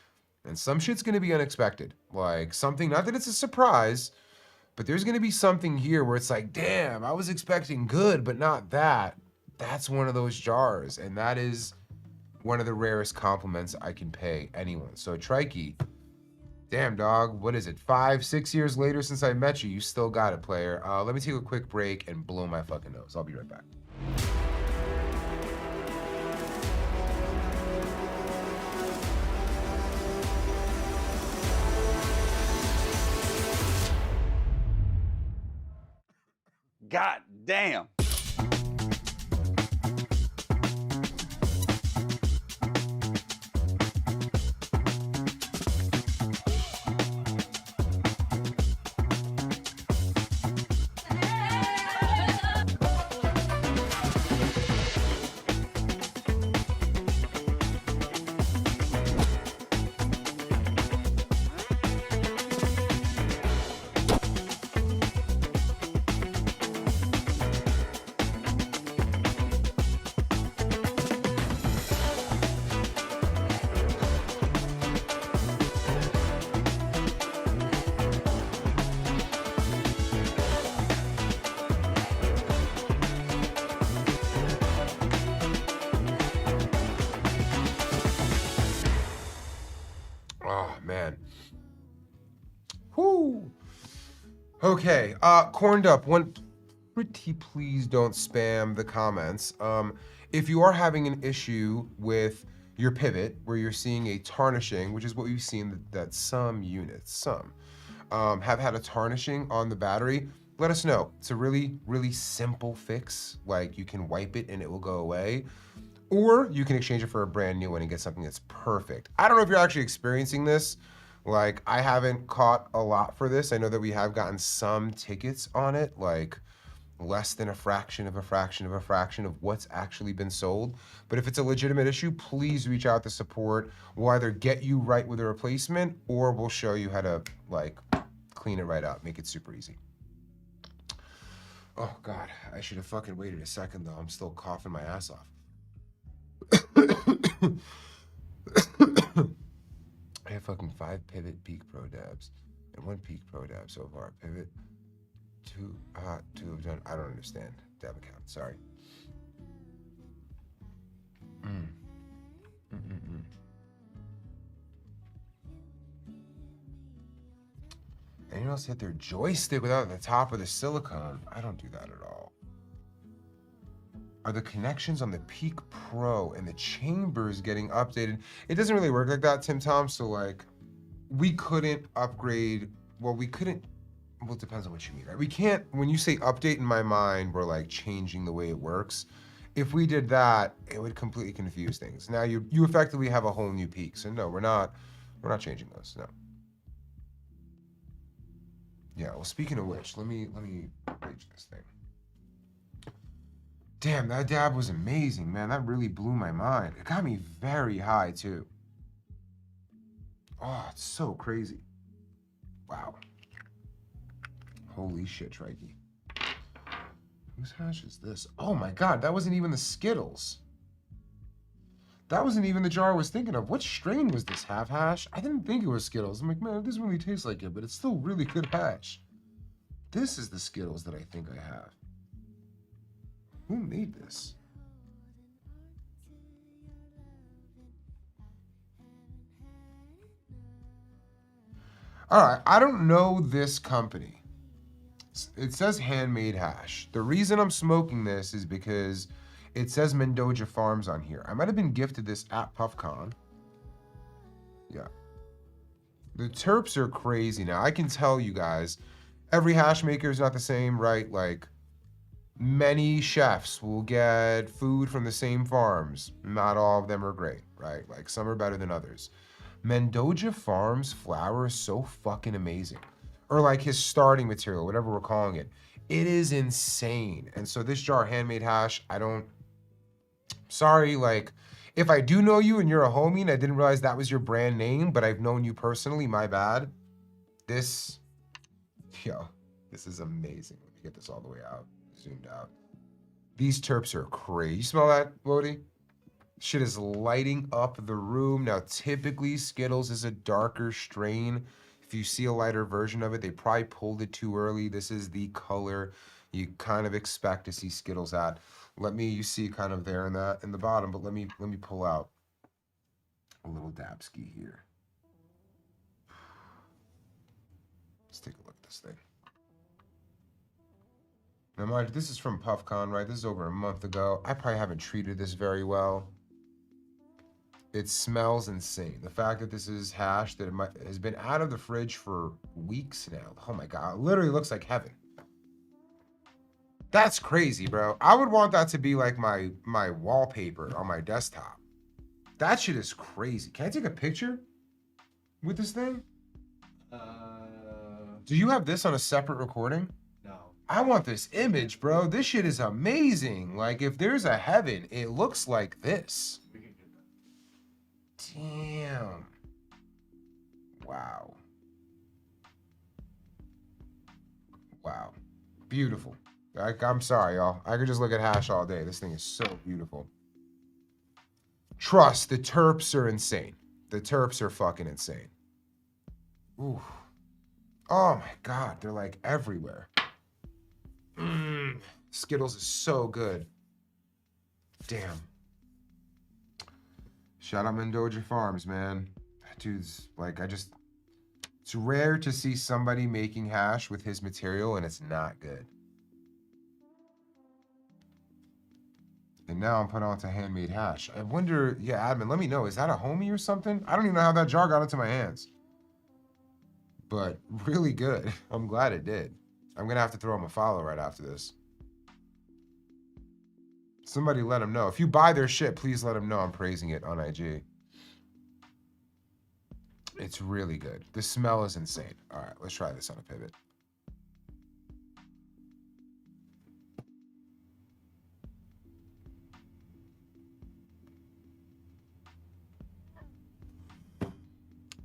and some shit's going to be unexpected. Like, something, not that it's a surprise, but there's going to be something here where it's like, damn, I was expecting good, but not that. That's one of those jars. And that is one of the rarest compliments I can pay anyone. So Trikey, Damn, dog. What is it? 5, 6 years later since I met you, you still got it, player. Let me take a quick break and blow my fucking nose. I'll be right back. God damn. Oh, man. Whoo. Okay, Corned Up, pretty please don't spam the comments. If you are having an issue with your pivot, where you're seeing a tarnishing, which is what we've seen that some units, have had a tarnishing on the battery, let us know. It's a really, really simple fix. Like, you can wipe it and it will go away. Or you can exchange it for a brand new one and get something that's perfect. I don't know if you're actually experiencing this. Like, I haven't caught a lot for this. I know that we have gotten some tickets on it, like less than a fraction of a fraction of a fraction of what's actually been sold. But if it's a legitimate issue, please reach out to support. We'll either get you right with a replacement or we'll show you how to, like, clean it right up, make it super easy. Oh God, I should have fucking waited a second though. I'm still coughing my ass off. I have fucking 5 pivot peak pro dabs and 1 peak pro dab so far. Pivot, 2 have done. I don't understand. Dab account, sorry. Anyone else hit their joystick without the top of the silicone? I don't do that at all. Are the connections on the Peak Pro and the chambers getting updated? It doesn't really work like that, Tim Tom. So like, we couldn't upgrade. Well, we couldn't. Well, it depends on what you mean, right? We can't. When you say update, in my mind, we're like changing the way it works. If we did that, it would completely confuse things. Now you effectively have a whole new Peak. So no, we're not changing those. No. Yeah. Well, speaking of which, let me page this thing. Damn, that dab was amazing, man. That really blew my mind. It got me very high, too. Oh, it's so crazy. Wow. Holy shit, Trikey. Whose hash is this? Oh my God, that wasn't even the Skittles. That wasn't even the jar I was thinking of. What strain was this half hash? I didn't think it was Skittles. I'm like, man, it doesn't really taste like it, but it's still really good hash. This is the Skittles that I think I have. Who made this? All right, I don't know this company. It says handmade hash. The reason I'm smoking this is because it says Mendoza Farms on here. I might have been gifted this at PuffCon. Yeah. The terps are crazy now. I can tell you guys, every hash maker is not the same, right? Like, many chefs will get food from the same farms. Not all of them are great, right? Like, some are better than others. Mendoza Farms flour is so fucking amazing. Or like his starting material, whatever we're calling it. It is insane. And so this jar, handmade hash, sorry, like, if I do know you and you're a homie and I didn't realize that was your brand name, but I've known you personally, my bad. This is amazing. Let me get this all the way out. Zoomed out. These terps are crazy. You smell that, Wody? Shit is lighting up the room. Now, typically, Skittles is a darker strain. If you see a lighter version of it, they probably pulled it too early. This is the color you kind of expect to see Skittles at. You see kind of there in the bottom, but let me pull out a little Dabski here. this thing. Now, mind you, this is from PuffCon, right? This is over a month ago. I probably haven't treated this very well. It smells insane. The fact that this is hash that has been out of the fridge for weeks now. Oh my God, it literally looks like heaven. That's crazy, bro. I would want that to be like my wallpaper on my desktop. That shit is crazy. Can I take a picture with this thing? Do you have this on a separate recording? No. I want this image, bro. This shit is amazing. Like, if there's a heaven, it looks like this. We can do that. Damn. Wow. Wow. Beautiful. I'm sorry, y'all. I could just look at hash all day. This thing is so beautiful. Trust, the terps are insane. The terps are fucking insane. Ooh. Oh my God, they're like everywhere. Skittles is so good. Damn. Shout out Mendoza Farms, man. That dude's like, it's rare to see somebody making hash with his material and it's not good. And now I'm putting on to handmade hash. I wonder, yeah, admin, let me know. Is that a homie or something? I don't even know how that jar got into my hands. But really good. I'm glad it did. I'm going to have to throw him a follow right after this. Somebody let him know. If you buy their shit, please let him know I'm praising it on IG. It's really good. The smell is insane. All right, let's try this on a pivot.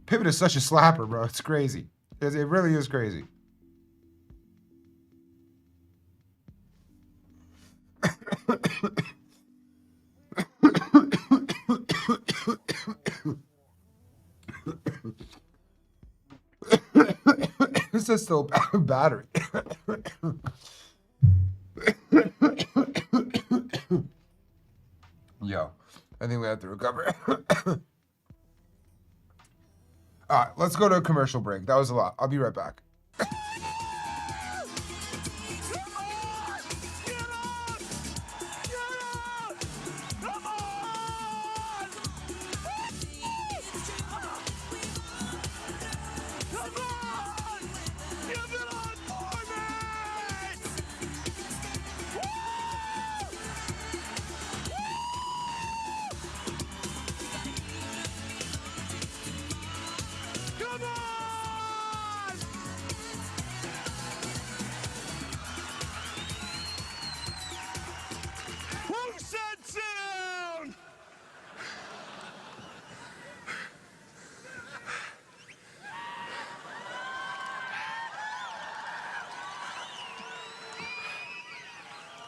Pivot is such a slapper, bro. It's crazy. It really is crazy. This is still battery. Yo, I think we have to recover. All right, let's go to a commercial break. That was a lot. I'll be right back.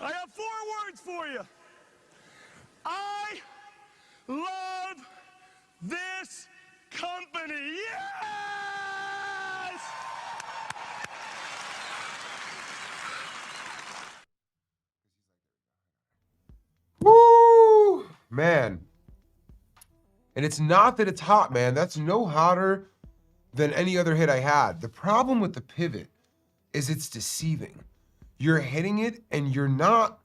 I have 4 words for you. I love this company. Yes! Woo! Man. And it's not that it's hot, man. That's no hotter than any other hit I had. The problem with the pivot is it's deceiving. You're hitting it and you're not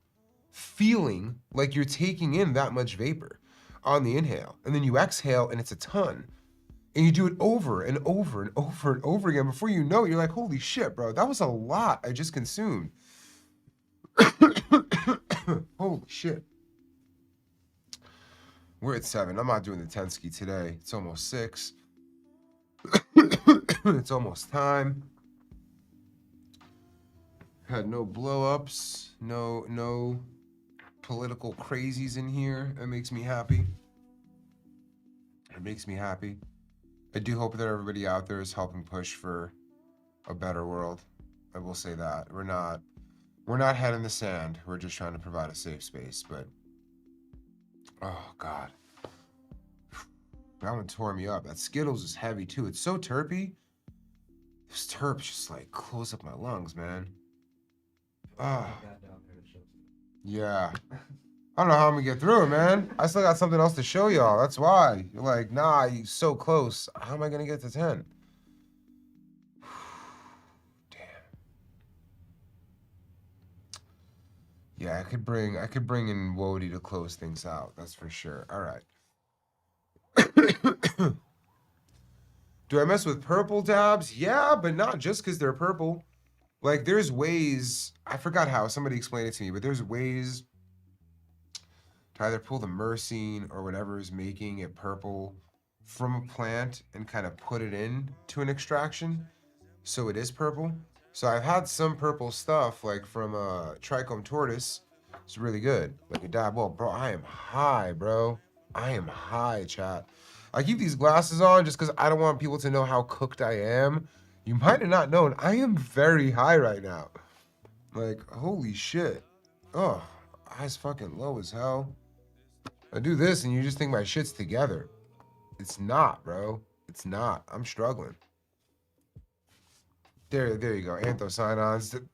feeling like you're taking in that much vapor on the inhale. And then you exhale and it's a ton. And you do it over and over and over and over again. Before you know it, you're like, holy shit, bro, that was a lot I just consumed. Holy shit. We're at 7. I'm not doing the 10 ski today. It's almost 6. It's almost time. Had no blow-ups, no political crazies in here. That makes me happy. It makes me happy. I do hope that everybody out there is helping push for a better world. I will say that. We're not head in the sand. We're just trying to provide a safe space, but oh God. That one tore me up. That Skittles is heavy too. It's so terpy. This terps just like close up my lungs, man. Oh. Yeah. I don't know how I'm gonna get through it, man. I still got something else to show y'all. That's why. You're like, nah, you so close. How am I gonna get to 10? Damn. Yeah, I could bring in Wody to close things out. That's for sure. All right. Do I mess with purple dabs? Yeah, but not just because they're purple. Like, there's ways, I forgot how, somebody explained it to me, but there's ways to either pull the myrcene or whatever is making it purple from a plant and kind of put it in to an extraction so it is purple. So I've had some purple stuff, like from Trichome tortoise. It's really good. Like a dab. Well, bro, I am high, bro. I am high, chat. I keep these glasses on just because I don't want people to know how cooked I am. You might have not known, I am very high right now. Like, holy shit. Oh, eyes fucking low as hell. I do this and you just think my shit's together. It's not, bro. It's not. I'm struggling. There you go. Anthocyanins.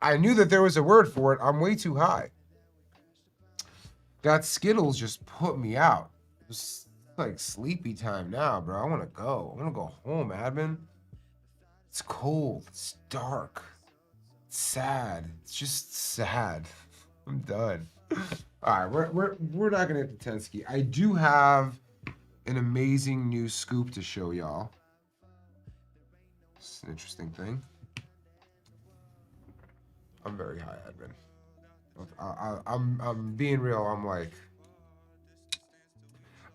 I knew that there was a word for it. I'm way too high. That Skittles just put me out. It's like sleepy time now, bro. I want to go. I want to go home, admin. It's cold. It's dark. It's sad. It's just sad. I'm done. All right, we're not gonna hit the 10 ski. I do have an amazing new scoop to show y'all. It's an interesting thing. I'm very high, admin. I'm being real. I'm like,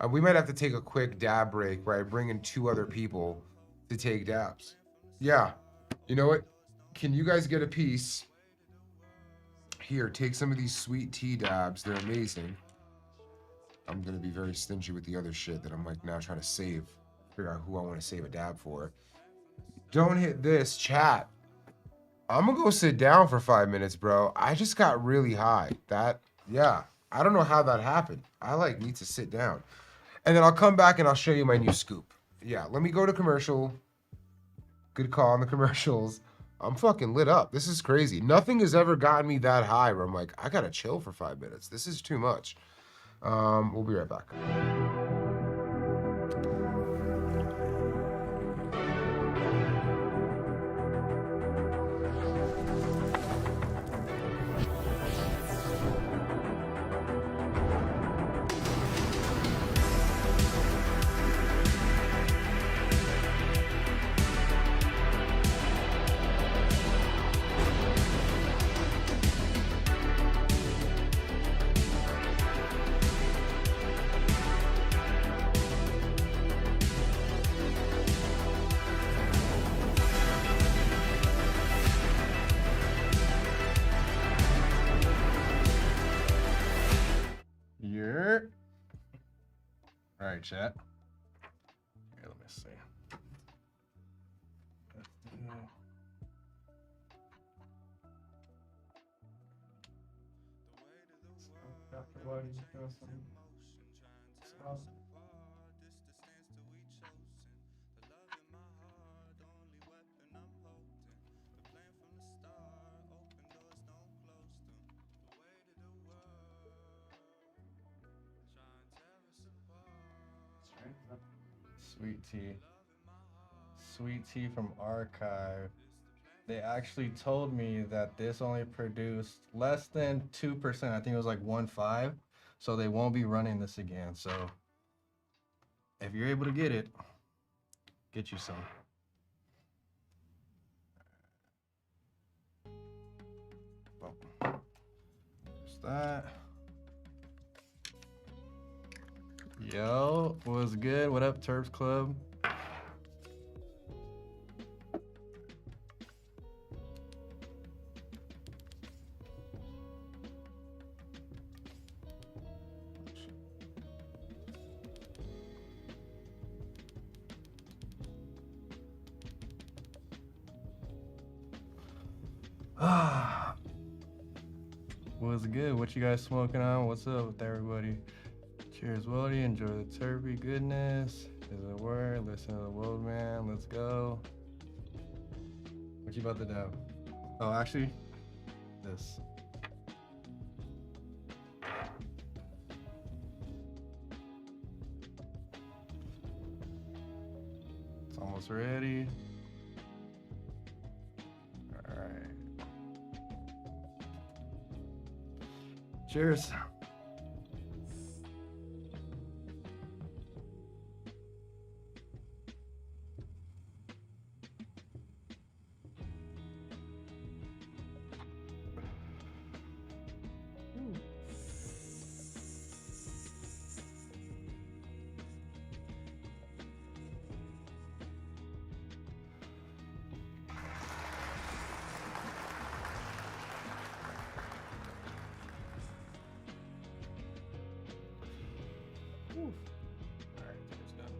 we might have to take a quick dab break where I bring in 2 other people to take dabs. Yeah, you know what? Can you guys get a piece? Here, take some of these sweet tea dabs. They're amazing. I'm gonna be very stingy with the other shit that I'm like now trying to save. Figure out who I want to save a dab for. Don't hit this, chat. I'm gonna go sit down for 5 minutes, bro. I just got really high. Yeah. I don't know how that happened. I like need to sit down. And then I'll come back and I'll show you my new scoop. Yeah, let me go to commercial. Good call on the commercials. I'm fucking lit up. This is crazy. Nothing has ever gotten me that high where I'm like, I gotta chill for 5 minutes. This is too much. We'll be right back. All right, chat. Here, let me see. Sweet tea. Sweet tea from Archive. They actually told me that this only produced less than 2%. I think it was like 1.5. So they won't be running this again. So if you're able to get it, get you some. Well, there's that. Yo, what's good? What up, Terps Club? What's good? What you guys smoking on? What's up with everybody? Cheers, Wody. Enjoy the turkey goodness. Is it word? Listen to the world, man. Let's go. What you about to do? Oh, actually, this. It's almost ready. All right. Cheers. Alright, it's done.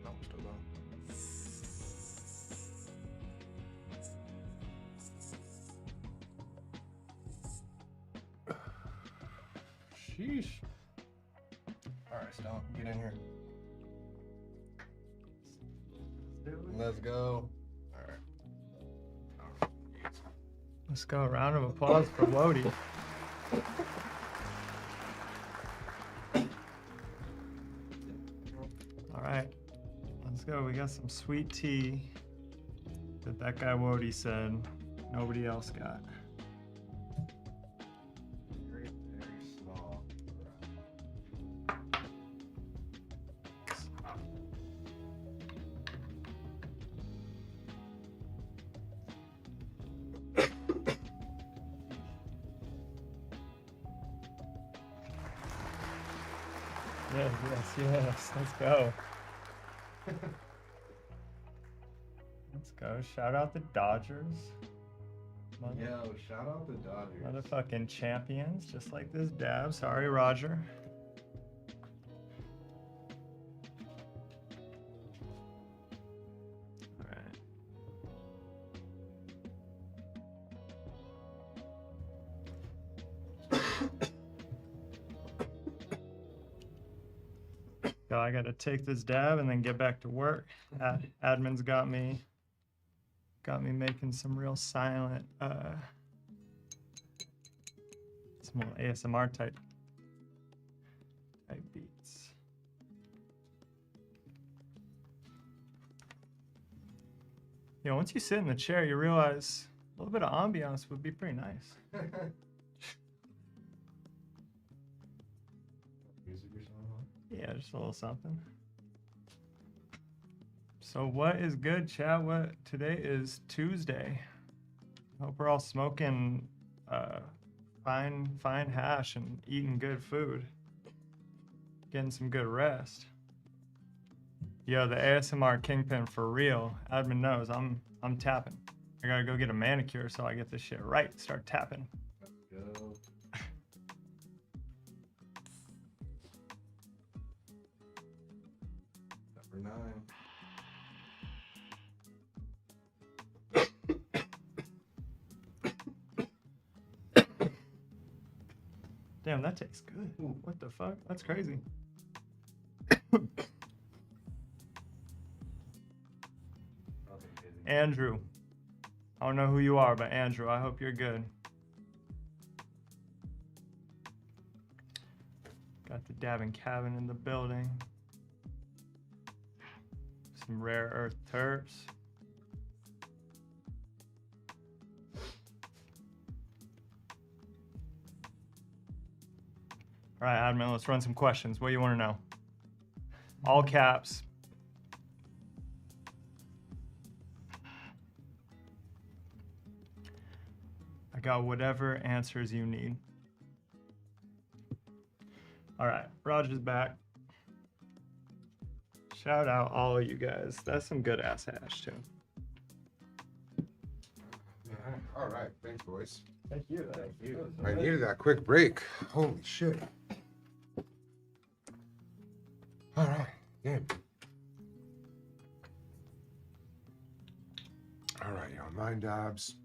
No, we're still going. Sheesh. Alright, Stomp, get in here. Let's go. Alright. Let's go. Round of applause for Wody. All right, let's go. We got some sweet tea that guy Wody said nobody else got. Very, very small. Yes. Let's go. Let's go. Shout out the Dodgers. Yo, shout out the Dodgers. Motherfucking champions, just like this dab. Sorry, Roger. All right. So I gotta take this dab and then get back to work. Admin's got me making some real silent, some little ASMR type beats. You know, once you sit in the chair, you realize a little bit of ambiance would be pretty nice. Music or something? Yeah, just a little something. So what is good, chat? What today is Tuesday. Hope we're all smoking fine hash and eating good food. Getting some good rest. Yo, the ASMR Kingpin for real. Admin knows I'm tapping. I gotta go get a manicure so I get this shit right. Start tapping. Let's go. Number 9. Damn, that tastes good. What the fuck? That's crazy. Andrew. I don't know who you are, but Andrew, I hope you're good. Got the Dabbing Cabin in the building. Some rare earth terps. All right, admin, let's run some questions. What do you want to know? All caps. I got whatever answers you need. All right, Roger's back. Shout out all of you guys. That's some good ass hash too. All right, thanks, boys. Thank you. Thank you. I needed that quick break. Holy shit. All right, damn. All right, y'all. 9 dabs.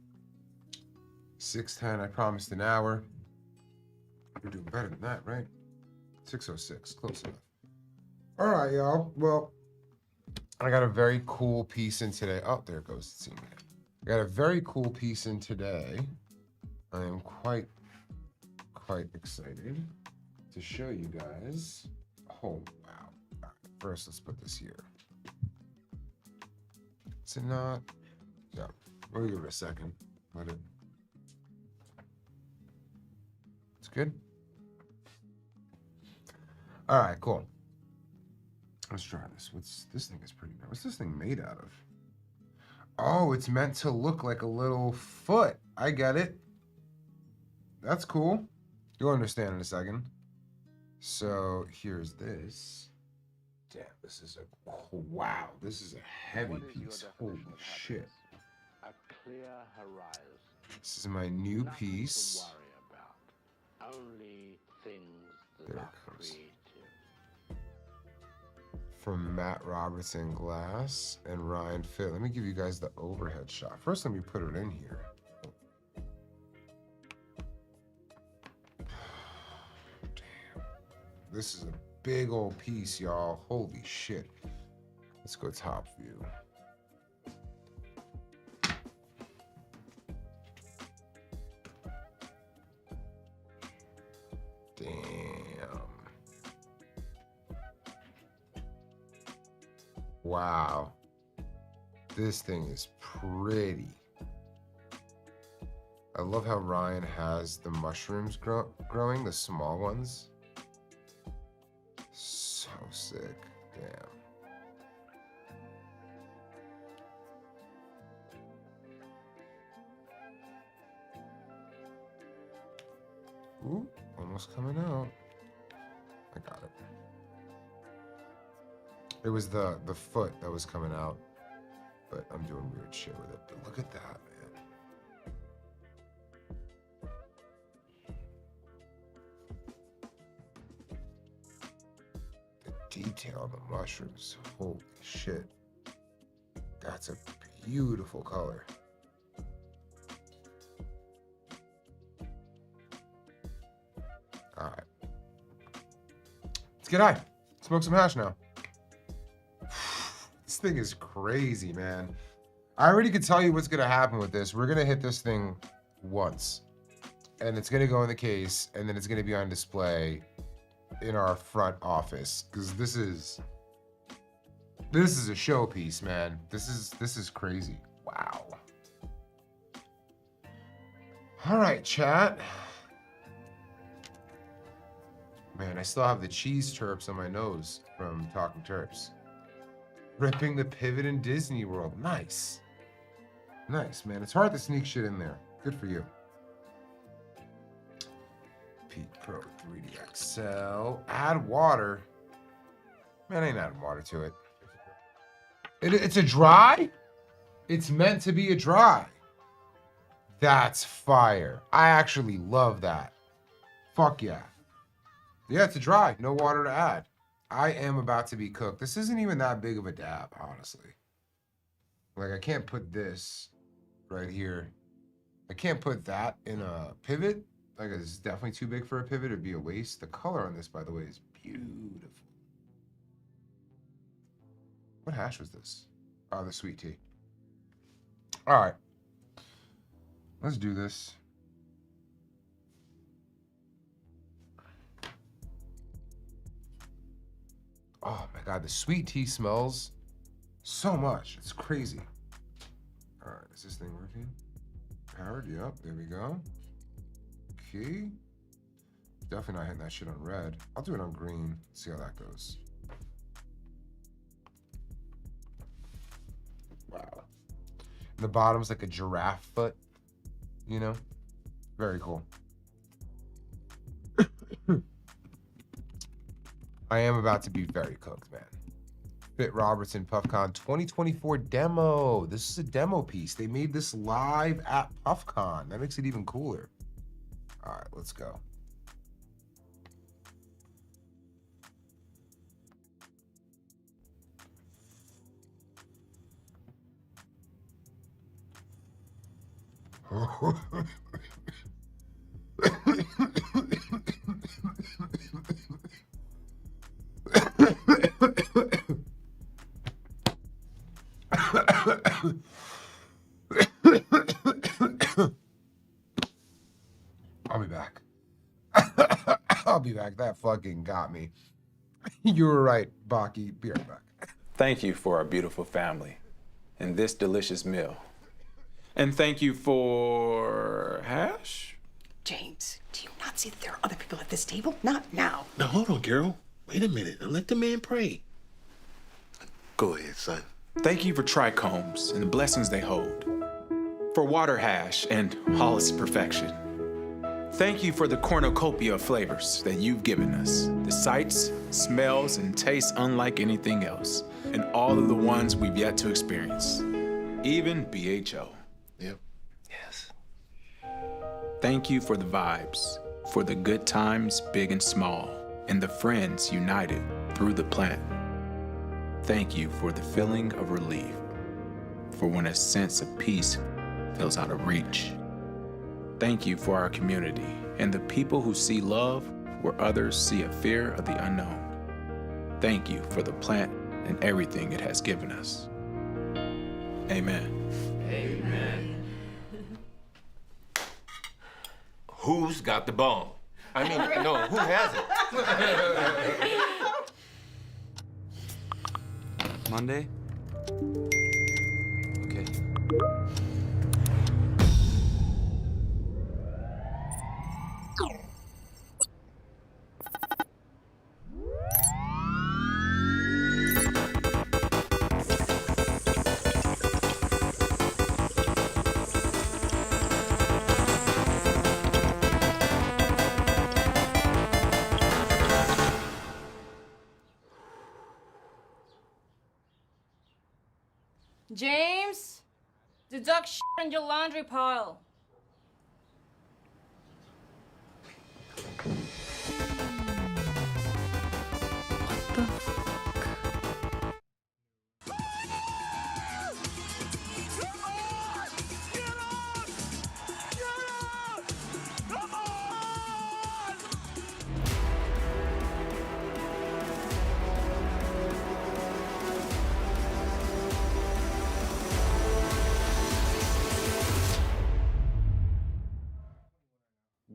6:10. I promised an hour. You're doing better than that, right? 6:06. Close enough. All right, y'all. Well, I got a very cool piece in today. Oh, there goes the scene. I got a very cool piece in today. I am quite excited to show you guys. Oh, wow. All right, first, let's put this here. Is it not? Yeah. We'll give it a second. Let's Good. All right, cool. Let's try this. This thing is pretty. What's this thing made out of? Oh, it's meant to look like a little foot. I get it. That's cool. You'll understand in a second. So here's this. Damn, this is a wow. This is a heavy piece. Holy shit. A clear horizon. This is my new piece. Nothing to worry about. Only things that There it are comes. creative. From Matt Robertson Glass and Ryan Fit. Let me give you guys the overhead shot. First, let me put it in here. Damn. This is a big old piece, y'all. Holy shit. Let's go top view. Damn. Wow. This thing is pretty. I love how Ryan has the mushrooms growing, the small ones. So sick. Damn. Ooh, almost coming out. I got it. It was the foot that was coming out, but I'm doing weird shit with it. But look at that, man. The detail on the mushrooms. Holy shit. That's a beautiful color. All right. Let's get high. Smoke some hash now. This thing is crazy, man. I already can tell you what's gonna happen with this. We're gonna hit this thing once, and it's gonna go in the case, and then it's gonna be on display in our front office, because this is a showpiece, man. This is crazy. Wow. All right, chat. Man, I still have the cheese terps on my nose from Talking Terps. Ripping the pivot in Disney World. Nice. Nice, man. It's hard to sneak shit in there. Good for you. Peak Pro 3D XL. Add water. Man, I ain't adding water to it. It's a dry? It's meant to be a dry. That's fire. I actually love that. Fuck yeah. Yeah, it's a dry. No water to add. I am about to be cooked. This isn't even that big of a dab, honestly. Like, I can't put this right here. I can't put that in a pivot. Like, it's definitely too big for a pivot. It'd be a waste. The color on this, by the way, is beautiful. What hash was this? Oh, the sweet tea. All right. Let's do this. Oh my God, the sweet tea smells so much. It's crazy. All right, is this thing working? Powered, yep, there we go. Okay. Definitely not hitting that shit on red. I'll do it on green, see how that goes. Wow. And the bottom's like a giraffe foot, you know? Very cool. I am about to be very cooked, man. Fit Robertson PuffCon 2024 demo. This is a demo piece. They made this live at PuffCon. That makes it even cooler. All right, let's go. I'll be back. I'll be back. That fucking got me. You were right, Baki. Be right back. Thank you for our beautiful family and this delicious meal. And thank you for hash? James, do you not see that there are other people at this table? Not now. Now, hold on, Carol. Wait a minute. Now let the man pray. Go ahead, son. Thank you for trichomes and the blessings they hold, for water hash and all its perfection. Thank you for the cornucopia of flavors that you've given us, the sights, smells, and tastes unlike anything else, and all of the ones we've yet to experience, even BHO. Yep. Yes. Thank you for the vibes, for the good times, big and small, and the friends united through the plant. Thank you for the feeling of relief, for when a sense of peace feels out of reach. Thank you for our community and the people who see love where others see a fear of the unknown. Thank you for the plant and everything it has given us. Amen. Amen. Who's got the bone? I mean, no, who has it? Monday? Okay. James, the dog shit in your laundry pile.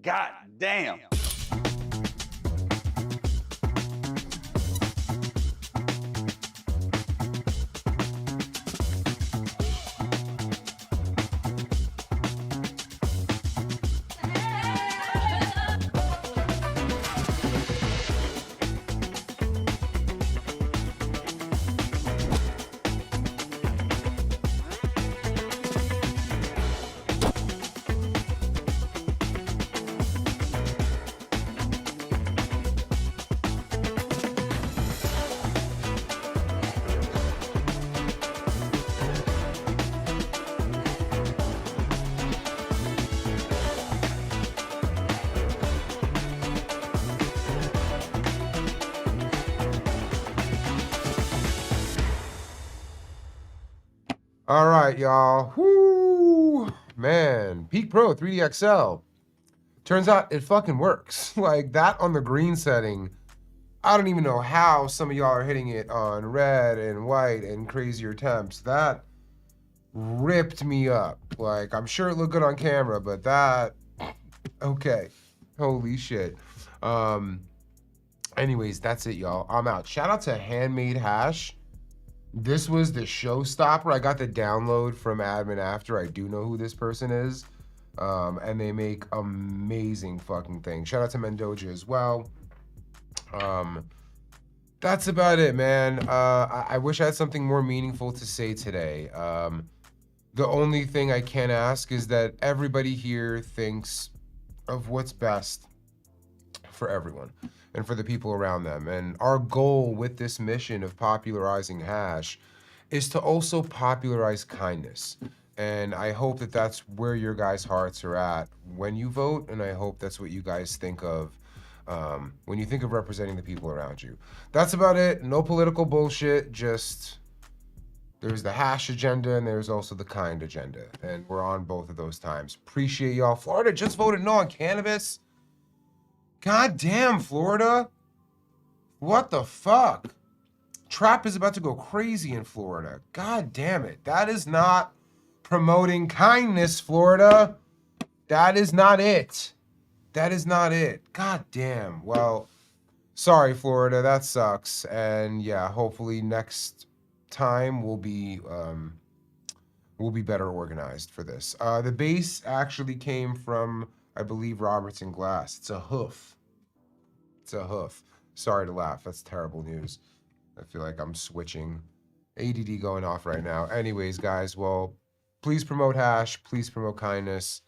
God damn. All right, y'all. Whoo, man. Peak Pro 3D XL. Turns out it fucking works. Like that on the green setting. I don't even know how some of y'all are hitting it on red and white and crazier temps. That ripped me up. Like, I'm sure it looked good on camera, but that, okay. Holy shit. Anyways, that's it, y'all. I'm out. Shout out to Handmade Hash. This was the showstopper. I got the download from admin after. I do know who this person is. And they make amazing fucking things. Shout out to Mendoja as well. That's about it, man. I wish I had something more meaningful to say today. The only thing I can ask is that everybody here thinks of what's best for everyone and for the people around them. And our goal with this mission of popularizing hash is to also popularize kindness. And I hope that that's where your guys' hearts are at when you vote, and I hope that's what you guys think of when you think of representing the people around you. That's about it. No political bullshit, just there's the hash agenda and there's also the kind agenda. And we're on both of those times. Appreciate y'all. Florida just voted no on cannabis. God damn, Florida. What the fuck? Trap is about to go crazy in Florida. God damn it. That is not promoting kindness, Florida. That is not it. That is not it. God damn. Well, sorry, Florida. That sucks. And yeah, hopefully next time we'll be better organized for this. The base actually came from I believe Robertson Glass. It's a hoof. It's a hoof. Sorry to laugh. That's terrible news. I feel like I'm switching. ADD going off right now. Anyways, guys, well, please promote hash. Please promote kindness.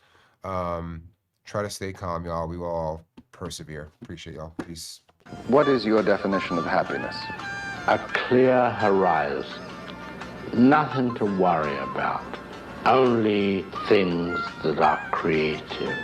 Try to stay calm, y'all. We will all persevere. Appreciate y'all. Peace. What is your definition of happiness? A clear horizon. Nothing to worry about. Only things that are creative.